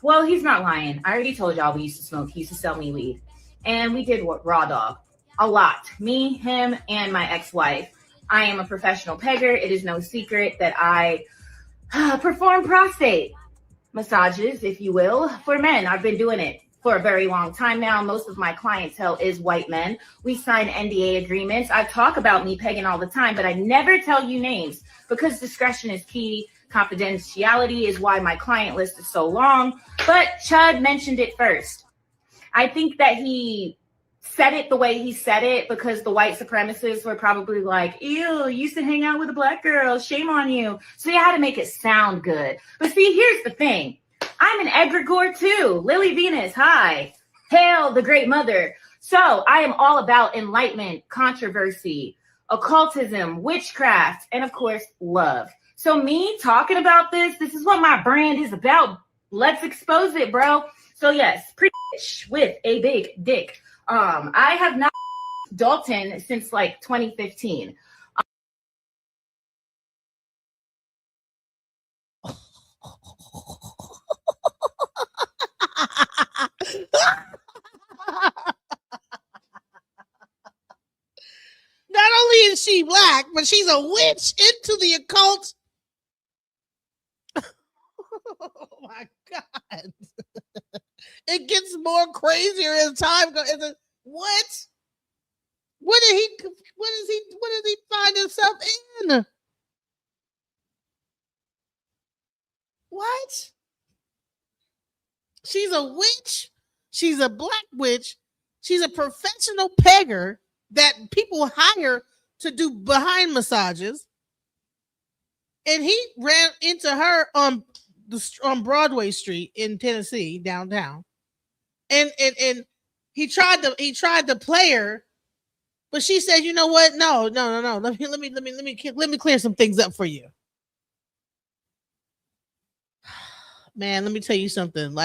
[SPEAKER 8] Well, he's not lying. I already told y'all we used to smoke. He used to sell me weed. And we did raw dog a lot. Me, him, and my ex-wife. I am a professional pegger. It is no secret that I perform prostate massages, if you will, for men. I've been doing it for a very long time now. Most of my clientele is white men. We sign NDA agreements. I talk about me pegging all the time, but I never tell you names because discretion is key. Confidentiality is why my client list is so long. But Chud mentioned it first. I think that he said it the way he said it because the white supremacists were probably like, ew, you used to hang out with a black girl. Shame on you. So you had to make it sound good. But see, here's the thing. I'm an egregore too. Lily Venus, hi. Hail the great mother. So I am all about enlightenment, controversy, occultism, witchcraft, and of course, love. So me talking about this is what my brand is about. Let's expose it, bro. So yes, pretty with a big dick. I have not Dalton since like 2015.
[SPEAKER 2] Not only is she black, but she's a witch into the occult. Oh my God. It gets more crazier as time goes. What? What did he find himself in? What? She's a witch. She's a black witch. She's a professional pegger that people hire to do behind massages. And he ran into her on Broadway Street in Tennessee, downtown. And he tried to play her, but she said, "You know what? No. Let me clear some things up for you." Man, let me tell you something.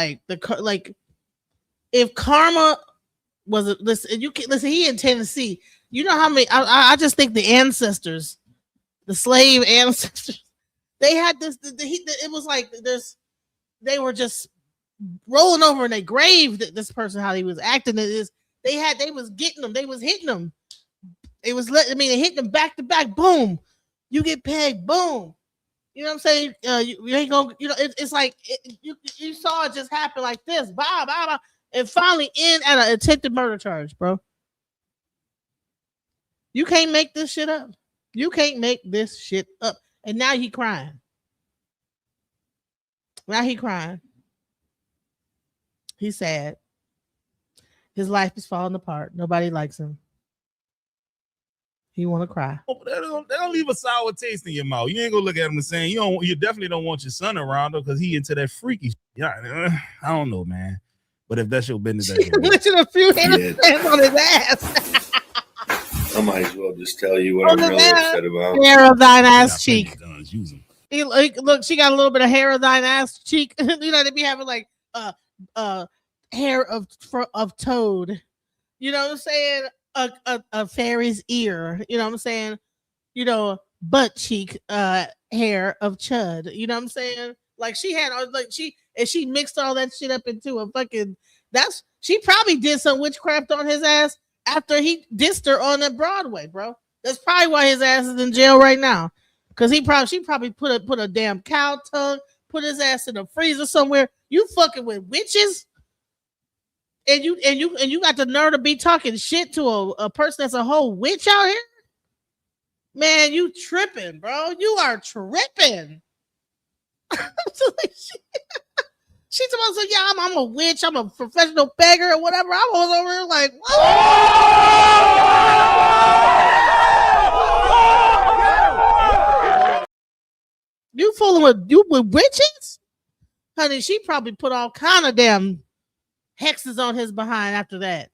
[SPEAKER 2] If karma was a listen, he in Tennessee. You know how many? I just think the ancestors, the slave ancestors, they had this. It was like they were just rolling over in their grave. This person, how he was acting, they was getting them. They was hitting them. They hitting them back to back. Boom, you get pegged. Boom. You know what I'm saying? You ain't gonna. It's like you saw it just happen like this. Blah blah blah, and finally end at an attempted murder charge, bro. You can't make this shit up. You can't make this shit up. And now he crying. He's sad. His life is falling apart. Nobody likes him. He want to cry.
[SPEAKER 7] Oh, that don't leave a sour taste in your mouth. You ain't gonna look at him and saying you definitely don't want your son around her because he into that freaky. Yeah, I don't know, man. But if that's your business, that's your business.
[SPEAKER 2] A few hands on his ass.
[SPEAKER 10] I might as well just tell you what I'm really upset about.
[SPEAKER 2] Hair of thine ass cheek. Look, she got a little bit of hair of thine ass cheek. They be having like hair of toad. You know what I'm saying? A fairy's ear. You know what I'm saying? Butt cheek hair of chud. You know what I'm saying? Like she mixed all that shit up into a fucking. She probably did some witchcraft on his ass after he dissed her on that Broadway, bro. That's probably why his ass is in jail right now. Cause she probably put a damn cow tongue, put his ass in a freezer somewhere. You fucking with witches, and you got the nerve to be talking shit to a person that's a whole witch out here. Man, you tripping, bro. You are tripping. She's supposed to say, yeah, I'm a witch, I'm a professional beggar or whatever. I was over here like, what? You fooling with witches? Honey, she probably put all kind of damn hexes on his behind after that.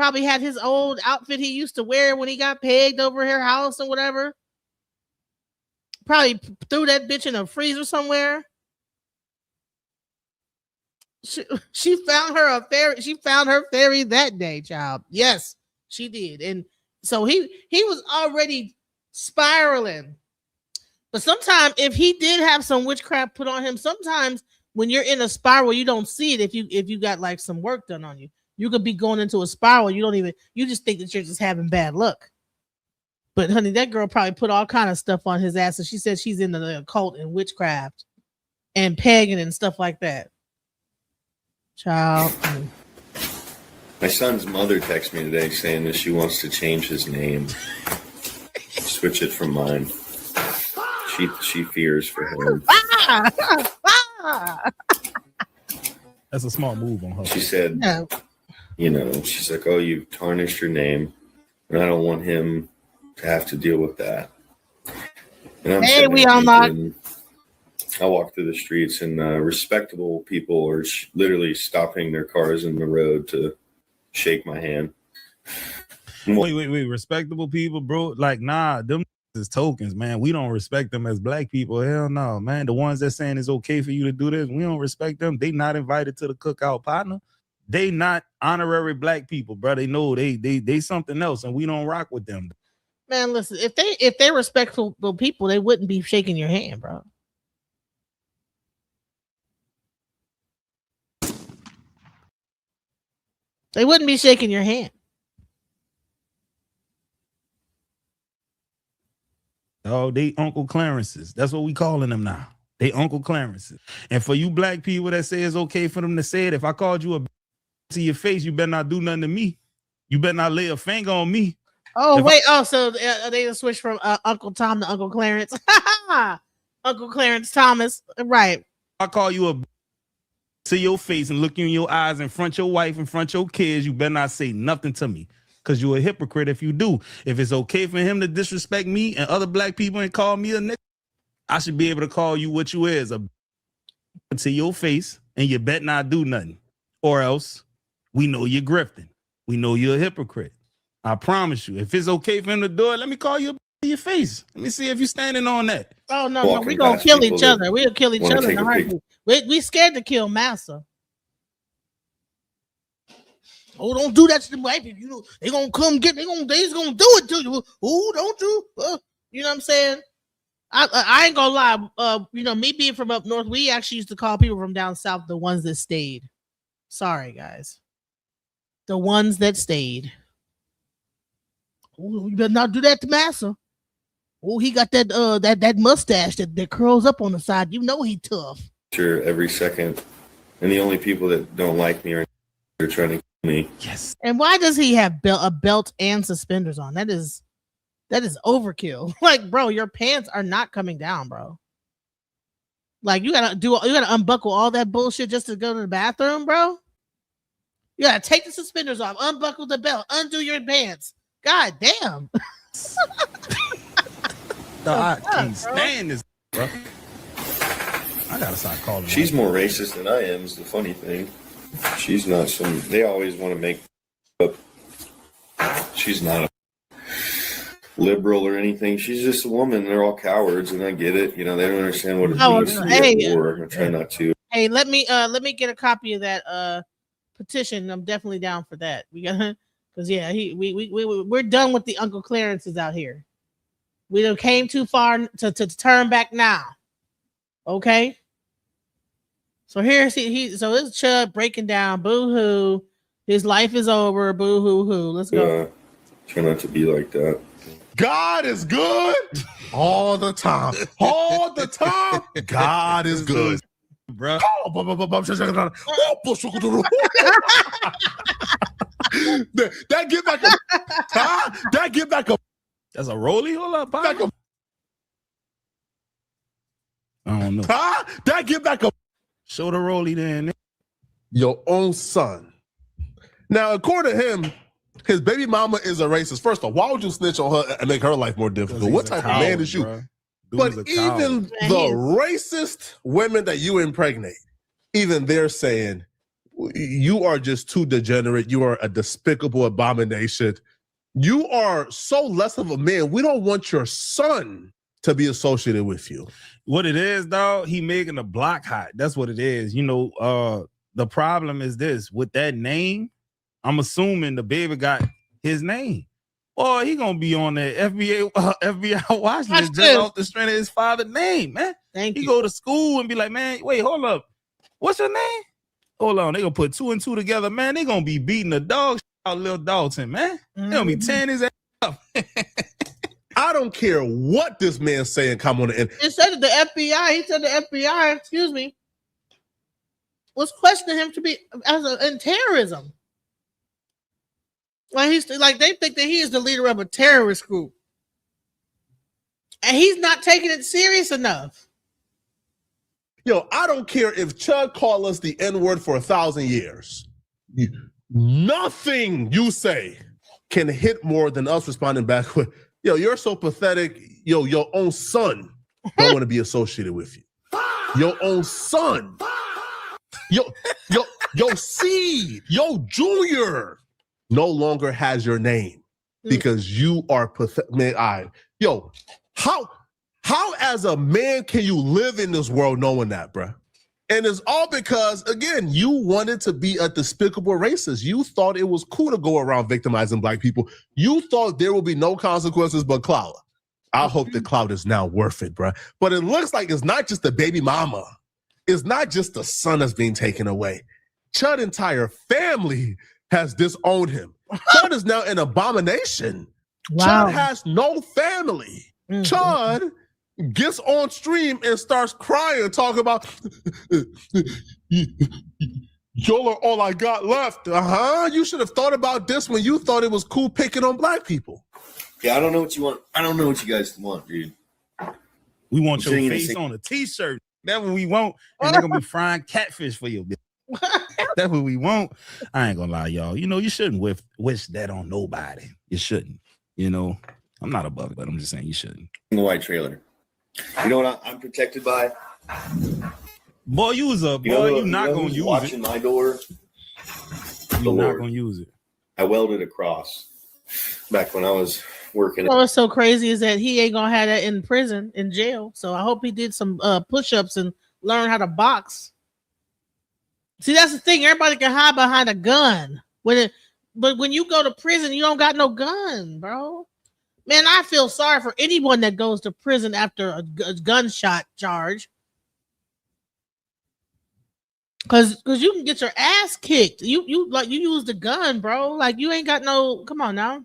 [SPEAKER 2] Probably had his old outfit he used to wear when he got pegged over her house or whatever. Probably threw that bitch in a freezer somewhere. She found her a fairy. She found her fairy that day, child. Yes, she did. And so he was already spiraling. But sometimes if he did have some witchcraft put on him, sometimes when you're in a spiral, you don't see it if you got like some work done on you. You could be going into a spiral. You just think that you're just having bad luck. But honey, that girl probably put all kind of stuff on his ass. And she said she's into the occult and witchcraft and pegging and stuff like that. Child.
[SPEAKER 10] My son's mother texted me today saying that she wants to change his name, switch it from mine. She fears for him.
[SPEAKER 7] That's a smart move on her.
[SPEAKER 10] She said, you know, she's like, oh, you've tarnished your name, and I don't want him to have to deal with that. And I'm
[SPEAKER 2] hey, we all not.
[SPEAKER 10] I walk through the streets, and respectable people are literally stopping their cars in the road to shake my hand.
[SPEAKER 7] Wait. Respectable people, bro? Like, nah, them is tokens, man. We don't respect them as black people. Hell no, man. The ones that saying it's okay for you to do this, we don't respect them. They not invited to the cookout, partner. They not honorary black people, bro. They know they something else, and we don't rock with them.
[SPEAKER 2] Man, listen, if they respectful people, they wouldn't be shaking your hand, bro. They wouldn't be shaking your hand.
[SPEAKER 7] Oh, they Uncle Clarences. That's what we calling them now. They Uncle Clarences. And for you black people that say it's okay for them to say it, if I called you a to your face, you better not do nothing to me. You better not lay a finger on me.
[SPEAKER 2] Oh, wait. So they switched from Uncle Tom to Uncle Clarence. Uncle Clarence Thomas. Right.
[SPEAKER 7] I call you a to your face and look you in your eyes in front of your wife, in front of your kids, you better not say nothing to me. Because you're a hypocrite if you do. If it's okay for him to disrespect me and other black people and call me a nigga, I should be able to call you what you is, a to your face, and you bet not do nothing. Or else we know you're grifting. We know you're a hypocrite. I promise you. If it's okay for him to do it, let me call you to your face. Let me see if you're standing on that.
[SPEAKER 2] Oh, no, we're going to kill each other. We'll kill each other in a heartbeat. We scared to kill Massa. Oh, don't do that to the white people. You know, they gonna come get. They's gonna do it to you. Oh, don't you? You know what I'm saying? I ain't gonna lie. You know, me being from up north, we actually used to call people from down south the ones that stayed. Sorry, guys. The ones that stayed. Oh, you better not do that to Massa. Oh, he got that that mustache that curls up on the side. You know he tough.
[SPEAKER 10] Sure, every second, and the only people that don't like me are trying to. Me.
[SPEAKER 7] Yes.
[SPEAKER 2] And why does he have a belt and suspenders on? That is overkill. Like, bro, your pants are not coming down, bro. Like, you gotta unbuckle all that bullshit just to go to the bathroom, bro. You gotta take the suspenders off, unbuckle the belt, undo your pants. God damn.
[SPEAKER 7] No, I can't stand this, bro. I gotta start calling.
[SPEAKER 10] She's more racist than I am, is the funny thing. She's not they always want to make up. She's not a liberal or anything. She's just a woman. They're all cowards, and I get it. You know, they don't understand what it means to be at war. I try not to.
[SPEAKER 2] Hey, let me get a copy of that petition. I'm definitely down for that. We got because we're done with the Uncle Clarences out here. We done came too far to turn back now. Okay. So here's so it's Chud breaking down. Boo hoo, his life is over. Boo hoo hoo. Let's go.
[SPEAKER 10] Try not to be like that.
[SPEAKER 9] God is good all the time. All the time. God is good,
[SPEAKER 7] bro.
[SPEAKER 9] That get back a. That get back a.
[SPEAKER 7] That's a rollie. Hold up, back a. I don't know.
[SPEAKER 9] That get back a.
[SPEAKER 7] Show the rollie then.
[SPEAKER 9] Your own son. Now, according to him, his baby mama is a racist. First of all, why would you snitch on her and make her life more difficult? What type of man is you? But even the racist women that you impregnate, even they're saying, you are just too degenerate. You are a despicable abomination. You are so less of a man. We don't want your son to be associated with you.
[SPEAKER 7] What it is, dog, he making the block hot. That's what it is. You know, the problem is this. With that name, I'm assuming the baby got his name. Or he gonna be on the FBI watch list just off the strength of his father's name, man. He go to school and be like, man, wait, hold up. What's your name? Hold on, they gonna put 2 and 2 together, man. They gonna be beating the dog out Lil Dalton, man. They gonna be tearing his ass up.
[SPEAKER 9] I don't care what this man's saying. Come on, and
[SPEAKER 2] it said that the FBI. He said the FBI, excuse me, was questioning him to be in terrorism. Like they think that he is the leader of a terrorist group, and he's not taking it serious enough.
[SPEAKER 9] Yo, I don't care if Chud called us the N-word for 1,000 years. Nothing you say can hit more than us responding back with, yo, you're so pathetic. Yo, your own son don't want to be associated with you. Your own son. Yo, seed. Yo, Junior no longer has your name because you are pathetic. Man, how as a man can you live in this world knowing that, bruh? And it's all because, again, you wanted to be a despicable racist. You thought it was cool to go around victimizing black people. You thought there will be no consequences but clout. I hope the clout is now worth it, bruh. But it looks like it's not just the baby mama. It's not just the son that's being taken away. Chud's entire family has disowned him. Chud is now an abomination.
[SPEAKER 2] Wow.
[SPEAKER 9] Chud has no family. Chud gets on stream and starts crying, talking about, y'all are all I got left. You should have thought about this when you thought it was cool picking on black people.
[SPEAKER 10] Yeah, I don't know what you want. I don't know what you guys want, dude.
[SPEAKER 7] We want your face on a t-shirt. That's what we want. And they're gonna be frying catfish for you. That's what we want. I ain't gonna lie, y'all. You know, you shouldn't wish that on nobody. You shouldn't. You know, I'm not above it, but I'm just saying you shouldn't.
[SPEAKER 10] In the white trailer. You know what I'm protected by?
[SPEAKER 7] Boy, you're not gonna use it.
[SPEAKER 10] Watching my door.
[SPEAKER 7] You're not gonna use it.
[SPEAKER 10] I welded a cross back when I was working.
[SPEAKER 2] What's so crazy is that he ain't gonna have that in prison, in jail. So I hope he did some push-ups and learn how to box. See, that's the thing. Everybody can hide behind a gun. But when you go to prison, you don't got no gun, bro. Man, I feel sorry for anyone that goes to prison after a gunshot charge. Cause you can get your ass kicked. You use the gun, bro. Like you ain't got no. Come on now.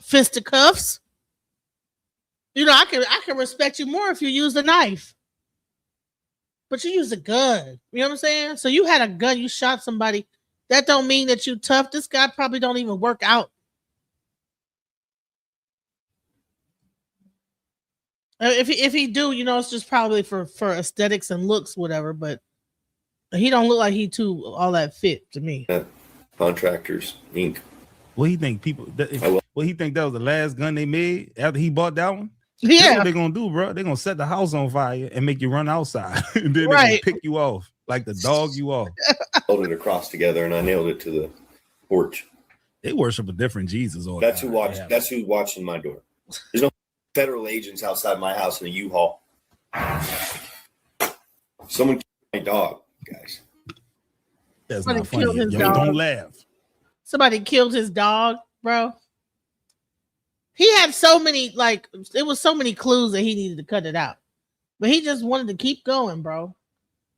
[SPEAKER 2] Fisticuffs. You know, I can respect you more if you use a knife. But you use a gun. You know what I'm saying? So you had a gun, you shot somebody. That don't mean that you tough. This guy probably don't even work out. If he do, you know, it's just probably for aesthetics and looks, whatever. But he don't look like he too all that fit to me.
[SPEAKER 10] Contractors Inc.
[SPEAKER 7] What he think what he think that was the last gun they made after he bought that one?
[SPEAKER 2] Yeah.
[SPEAKER 7] That's what they're gonna do, bro. They're gonna set the house on fire and make you run outside. And then they're gonna pick you off like the dog you are.
[SPEAKER 10] Held it across together and I nailed it to the porch.
[SPEAKER 7] They worship a different Jesus.
[SPEAKER 10] That's who's watching my door. There's no federal agents outside my house in a U-Haul. Someone killed my dog, guys.
[SPEAKER 7] That's not funny. Yo, don't laugh.
[SPEAKER 2] Somebody killed his dog, bro. He had so many, it was so many clues that he needed to cut it out. But he just wanted to keep going, bro.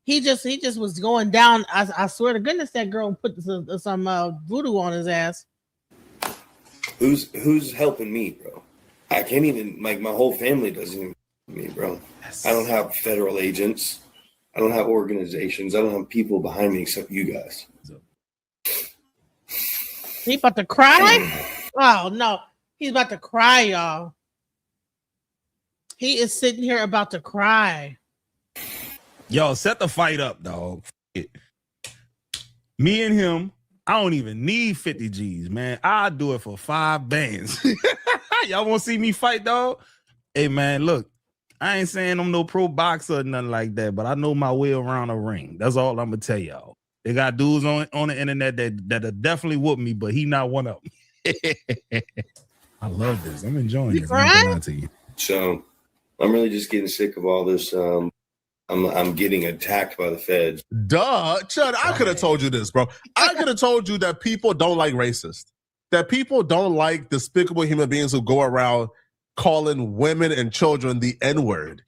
[SPEAKER 2] He just was going down. I swear to goodness, that girl put some voodoo on his ass.
[SPEAKER 10] Who's helping me, bro? I can't even, my whole family doesn't even help me, bro. Yes. I don't have federal agents. I don't have organizations. I don't have people behind me except you guys.
[SPEAKER 2] He about to cry? Oh, no. He's about to cry, y'all. He is sitting here about to cry.
[SPEAKER 7] Yo, set the fight up, dog. Me and him, I don't even need 50 G's, man. I'll do it for 5 bands. Y'all want to see me fight, dog? Hey, man, look. I ain't saying I'm no pro boxer or nothing like that, but I know my way around a ring. That's all I'm going to tell y'all. They got dudes on the internet that definitely whoop me, but he not one of them. I love this. I'm enjoying this. I'm gonna lie to you.
[SPEAKER 10] So I'm really just getting sick of all this. I'm getting attacked by the feds.
[SPEAKER 9] Duh, Chud, I could have told you this, bro. I could have told you that people don't like racists. That people don't like despicable human beings who go around calling women and children the N-word.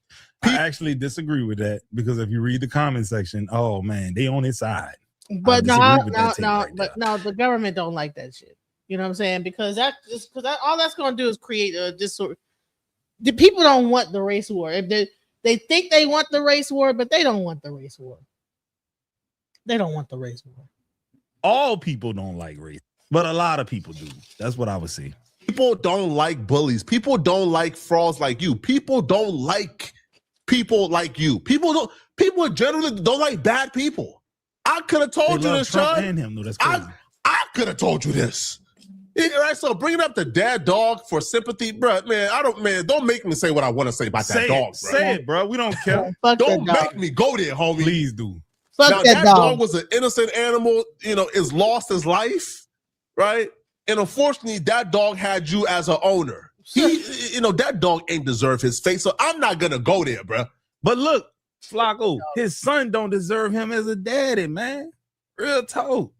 [SPEAKER 7] I actually disagree with that because if you read the comment section, oh man, they on his side.
[SPEAKER 2] But the government don't like that shit. You know what I'm saying? Because all that's going to do is create a disorder. The people don't want the race war. If they think they want the race war, but they don't want the race war. They don't want the race war.
[SPEAKER 7] All people don't like race, but a lot of people do. That's what I would say.
[SPEAKER 9] People don't like bullies. People don't like frauds like you. People don't like people like you. People generally don't like bad people. I could have told you this, Chud.
[SPEAKER 7] And him, though. That's crazy.
[SPEAKER 9] I could have told you this. Yeah, right, so bringing up the dad dog for sympathy, bro. Man, don't make me say what I want to say about that dog, bro.
[SPEAKER 7] Say it, bro. We don't care.
[SPEAKER 9] Don't make me go there, homie.
[SPEAKER 7] Please do.
[SPEAKER 9] Now, that dog was an innocent animal, is lost his life, right? And unfortunately, that dog had you as an owner. That dog ain't deserve his fate, so I'm not gonna go there, bro.
[SPEAKER 7] But look, Flacco, his son don't deserve him as a daddy, man. Real talk.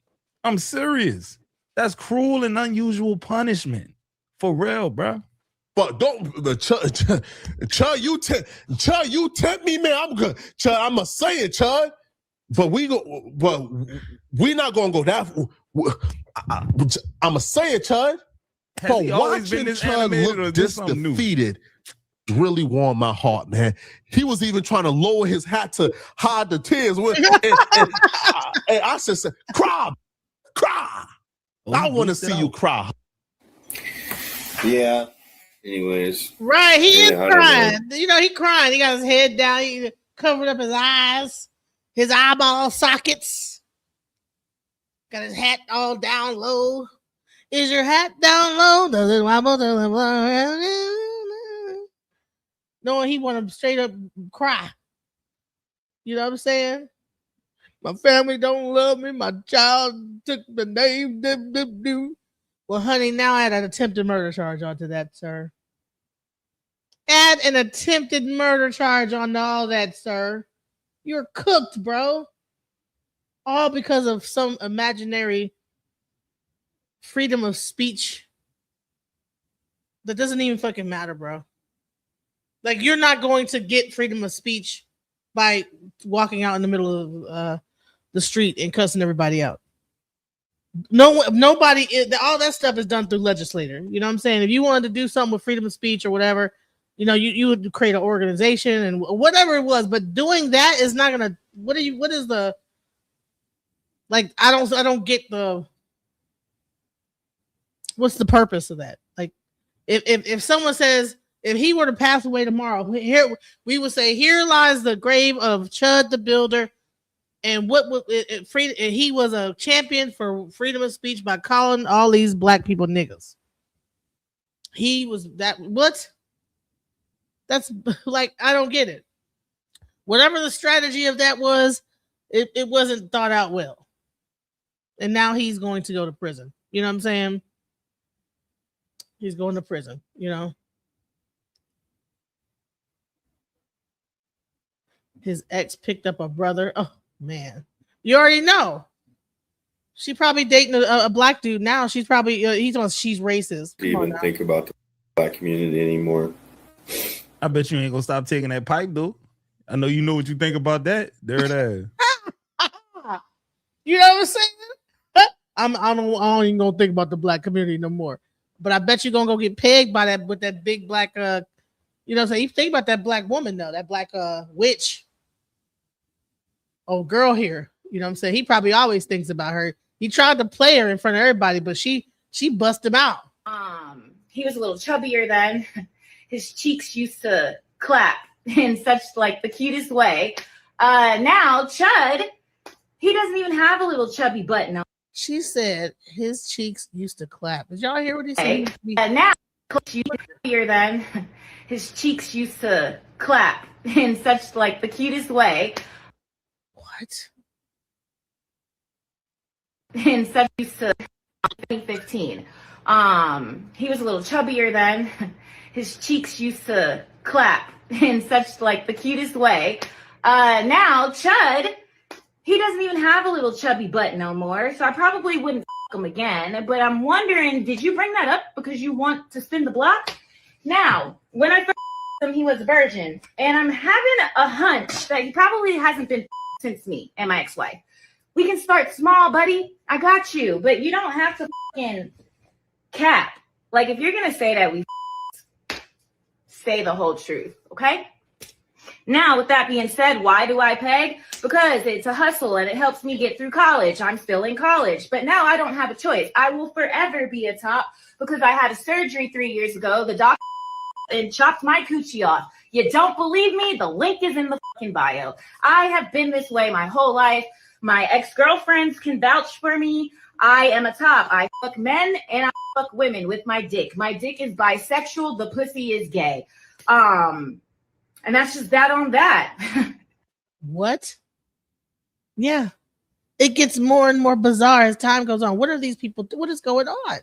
[SPEAKER 7] I'm serious. That's cruel and unusual punishment. For real, bro.
[SPEAKER 9] But Chud, you tempt me, man. I'm good. Chud, I'm gonna say it, Chud. But we not gonna go that. I'm gonna say it, Chud. But watching Chud look this defeated really warmed my heart, man. He was even trying to lower his hat to hide the tears. And I said, cry. I want to see you cry.
[SPEAKER 10] Yeah. Anyways.
[SPEAKER 2] Right, he is crying. He crying. He got his head down. He covered up his eyes, his eyeball sockets. Got his hat all down low. Is your hat down low? Does it wobble? Knowing he want to straight up cry. You know what I'm saying? My family don't love me. My child took the name. Well, honey, now add an attempted murder charge onto that, sir. Add an attempted murder charge on all that, sir. You're cooked, bro. All because of some imaginary freedom of speech that doesn't even fucking matter, bro. Like, you're not going to get freedom of speech by walking out in the middle of the street and cussing everybody out. Nobody, all that stuff is done through legislator. You know what I'm saying? If you wanted to do something with freedom of speech or whatever, you would create an organization and whatever it was. But doing that is not gonna. What is the? Like, I don't get the. What's the purpose of that? Like, if someone says, if he were to pass away tomorrow, here we would say, here lies the grave of Chud the Builder. And he was a champion for freedom of speech by calling all these black people niggas. He was that. What? That's like, I don't get it. Whatever the strategy of that was, it wasn't thought out well. And now he's going to go to prison. You know what I'm saying? He's going to prison, His ex picked up a brother. Oh, man. You already know. She probably dating a black dude now. She's probably, she's racist.
[SPEAKER 10] Even think about the black community anymore.
[SPEAKER 7] I bet you ain't gonna stop taking that pipe, though. I know you know what you think about that. There it is.
[SPEAKER 2] You know what I'm saying? I don't even gonna think about the black community no more. But I bet you're gonna go get pegged by that with that big black you know what I'm saying? You think about that black woman though, that black witch. Oh, girl here. You know what I'm saying? He probably always thinks about her. He tried to play her in front of everybody, but she bust him out.
[SPEAKER 8] He was a little chubbier then. His cheeks used to clap in such like the cutest way. Now Chud, he doesn't even have a little chubby butt now.
[SPEAKER 2] She said his cheeks used to clap. Did y'all hear what he said?
[SPEAKER 8] Now chubbier then. His cheeks used to clap in such like the cutest way.
[SPEAKER 2] What?
[SPEAKER 8] in such used to 2015. He was a little chubbier then. His cheeks used to clap in such like the cutest way. Now Chud, he doesn't even have a little chubby butt no more, so I probably wouldn't f him again. But I'm wondering, did you bring that up because you want to spin the block? Now, when I first him, he was a virgin, and I'm having a hunch that he probably hasn't been since me and my ex-wife. We can start small, buddy. I got you, but you don't have to fucking cap. Like, if you're gonna say that we say the whole truth, okay? Now, with that being said, why do I peg? Because it's a hustle and it helps me get through college. I'm still in college, but now I don't have a choice. I will forever be a top because I had a surgery 3 years ago. The doctor and chopped my coochie off. You don't believe me? The link is in the fucking bio. I have been this way my whole life. My ex-girlfriends can vouch for me. I am a top. I fuck men and I fuck women with my dick. My dick is bisexual. The pussy is gay. And that's just that on that.
[SPEAKER 2] What? Yeah. It gets more and more bizarre as time goes on. What are these people? What is going on?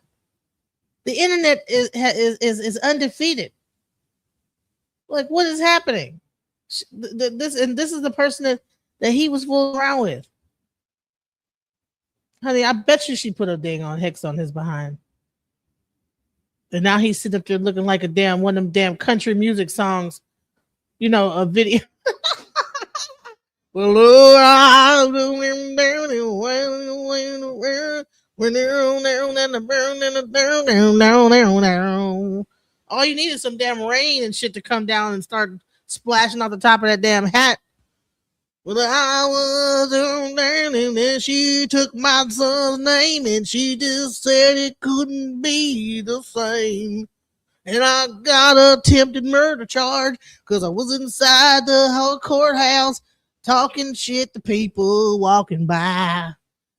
[SPEAKER 2] The internet is undefeated. Like, what is happening? This is the person that he was fooling around with. Honey, I bet you she put a dang on hex on his behind. And now he's sitting up there looking like a damn one of them damn country music songs. You know, a video. All you need is some damn rain and shit to come down and start splashing off the top of that damn hat. Well, I was down and then she took my son's name and she just said it couldn't be the same. And I got a attempted murder charge because I was inside the whole courthouse talking shit to people walking by.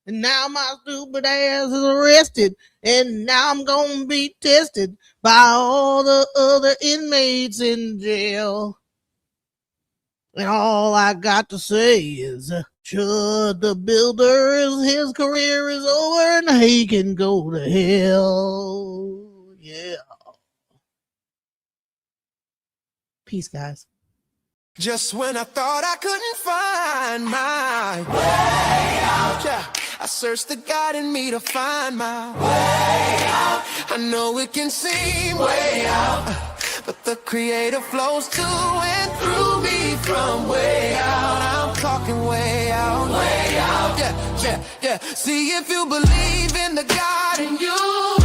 [SPEAKER 2] And now my stupid ass is arrested. And now I'm going to be tested by all the other inmates in jail. And all I got to say is, CHUD the Builder, his career is over and he can go to hell. Yeah. Peace, guys.
[SPEAKER 1] Just when I thought I couldn't find my way out, yeah, I searched the God in me to find my way out. I know it can seem way out, but the Creator flows to and through me from way out. I'm talking way out, yeah, yeah, yeah. See if you believe in the God in you.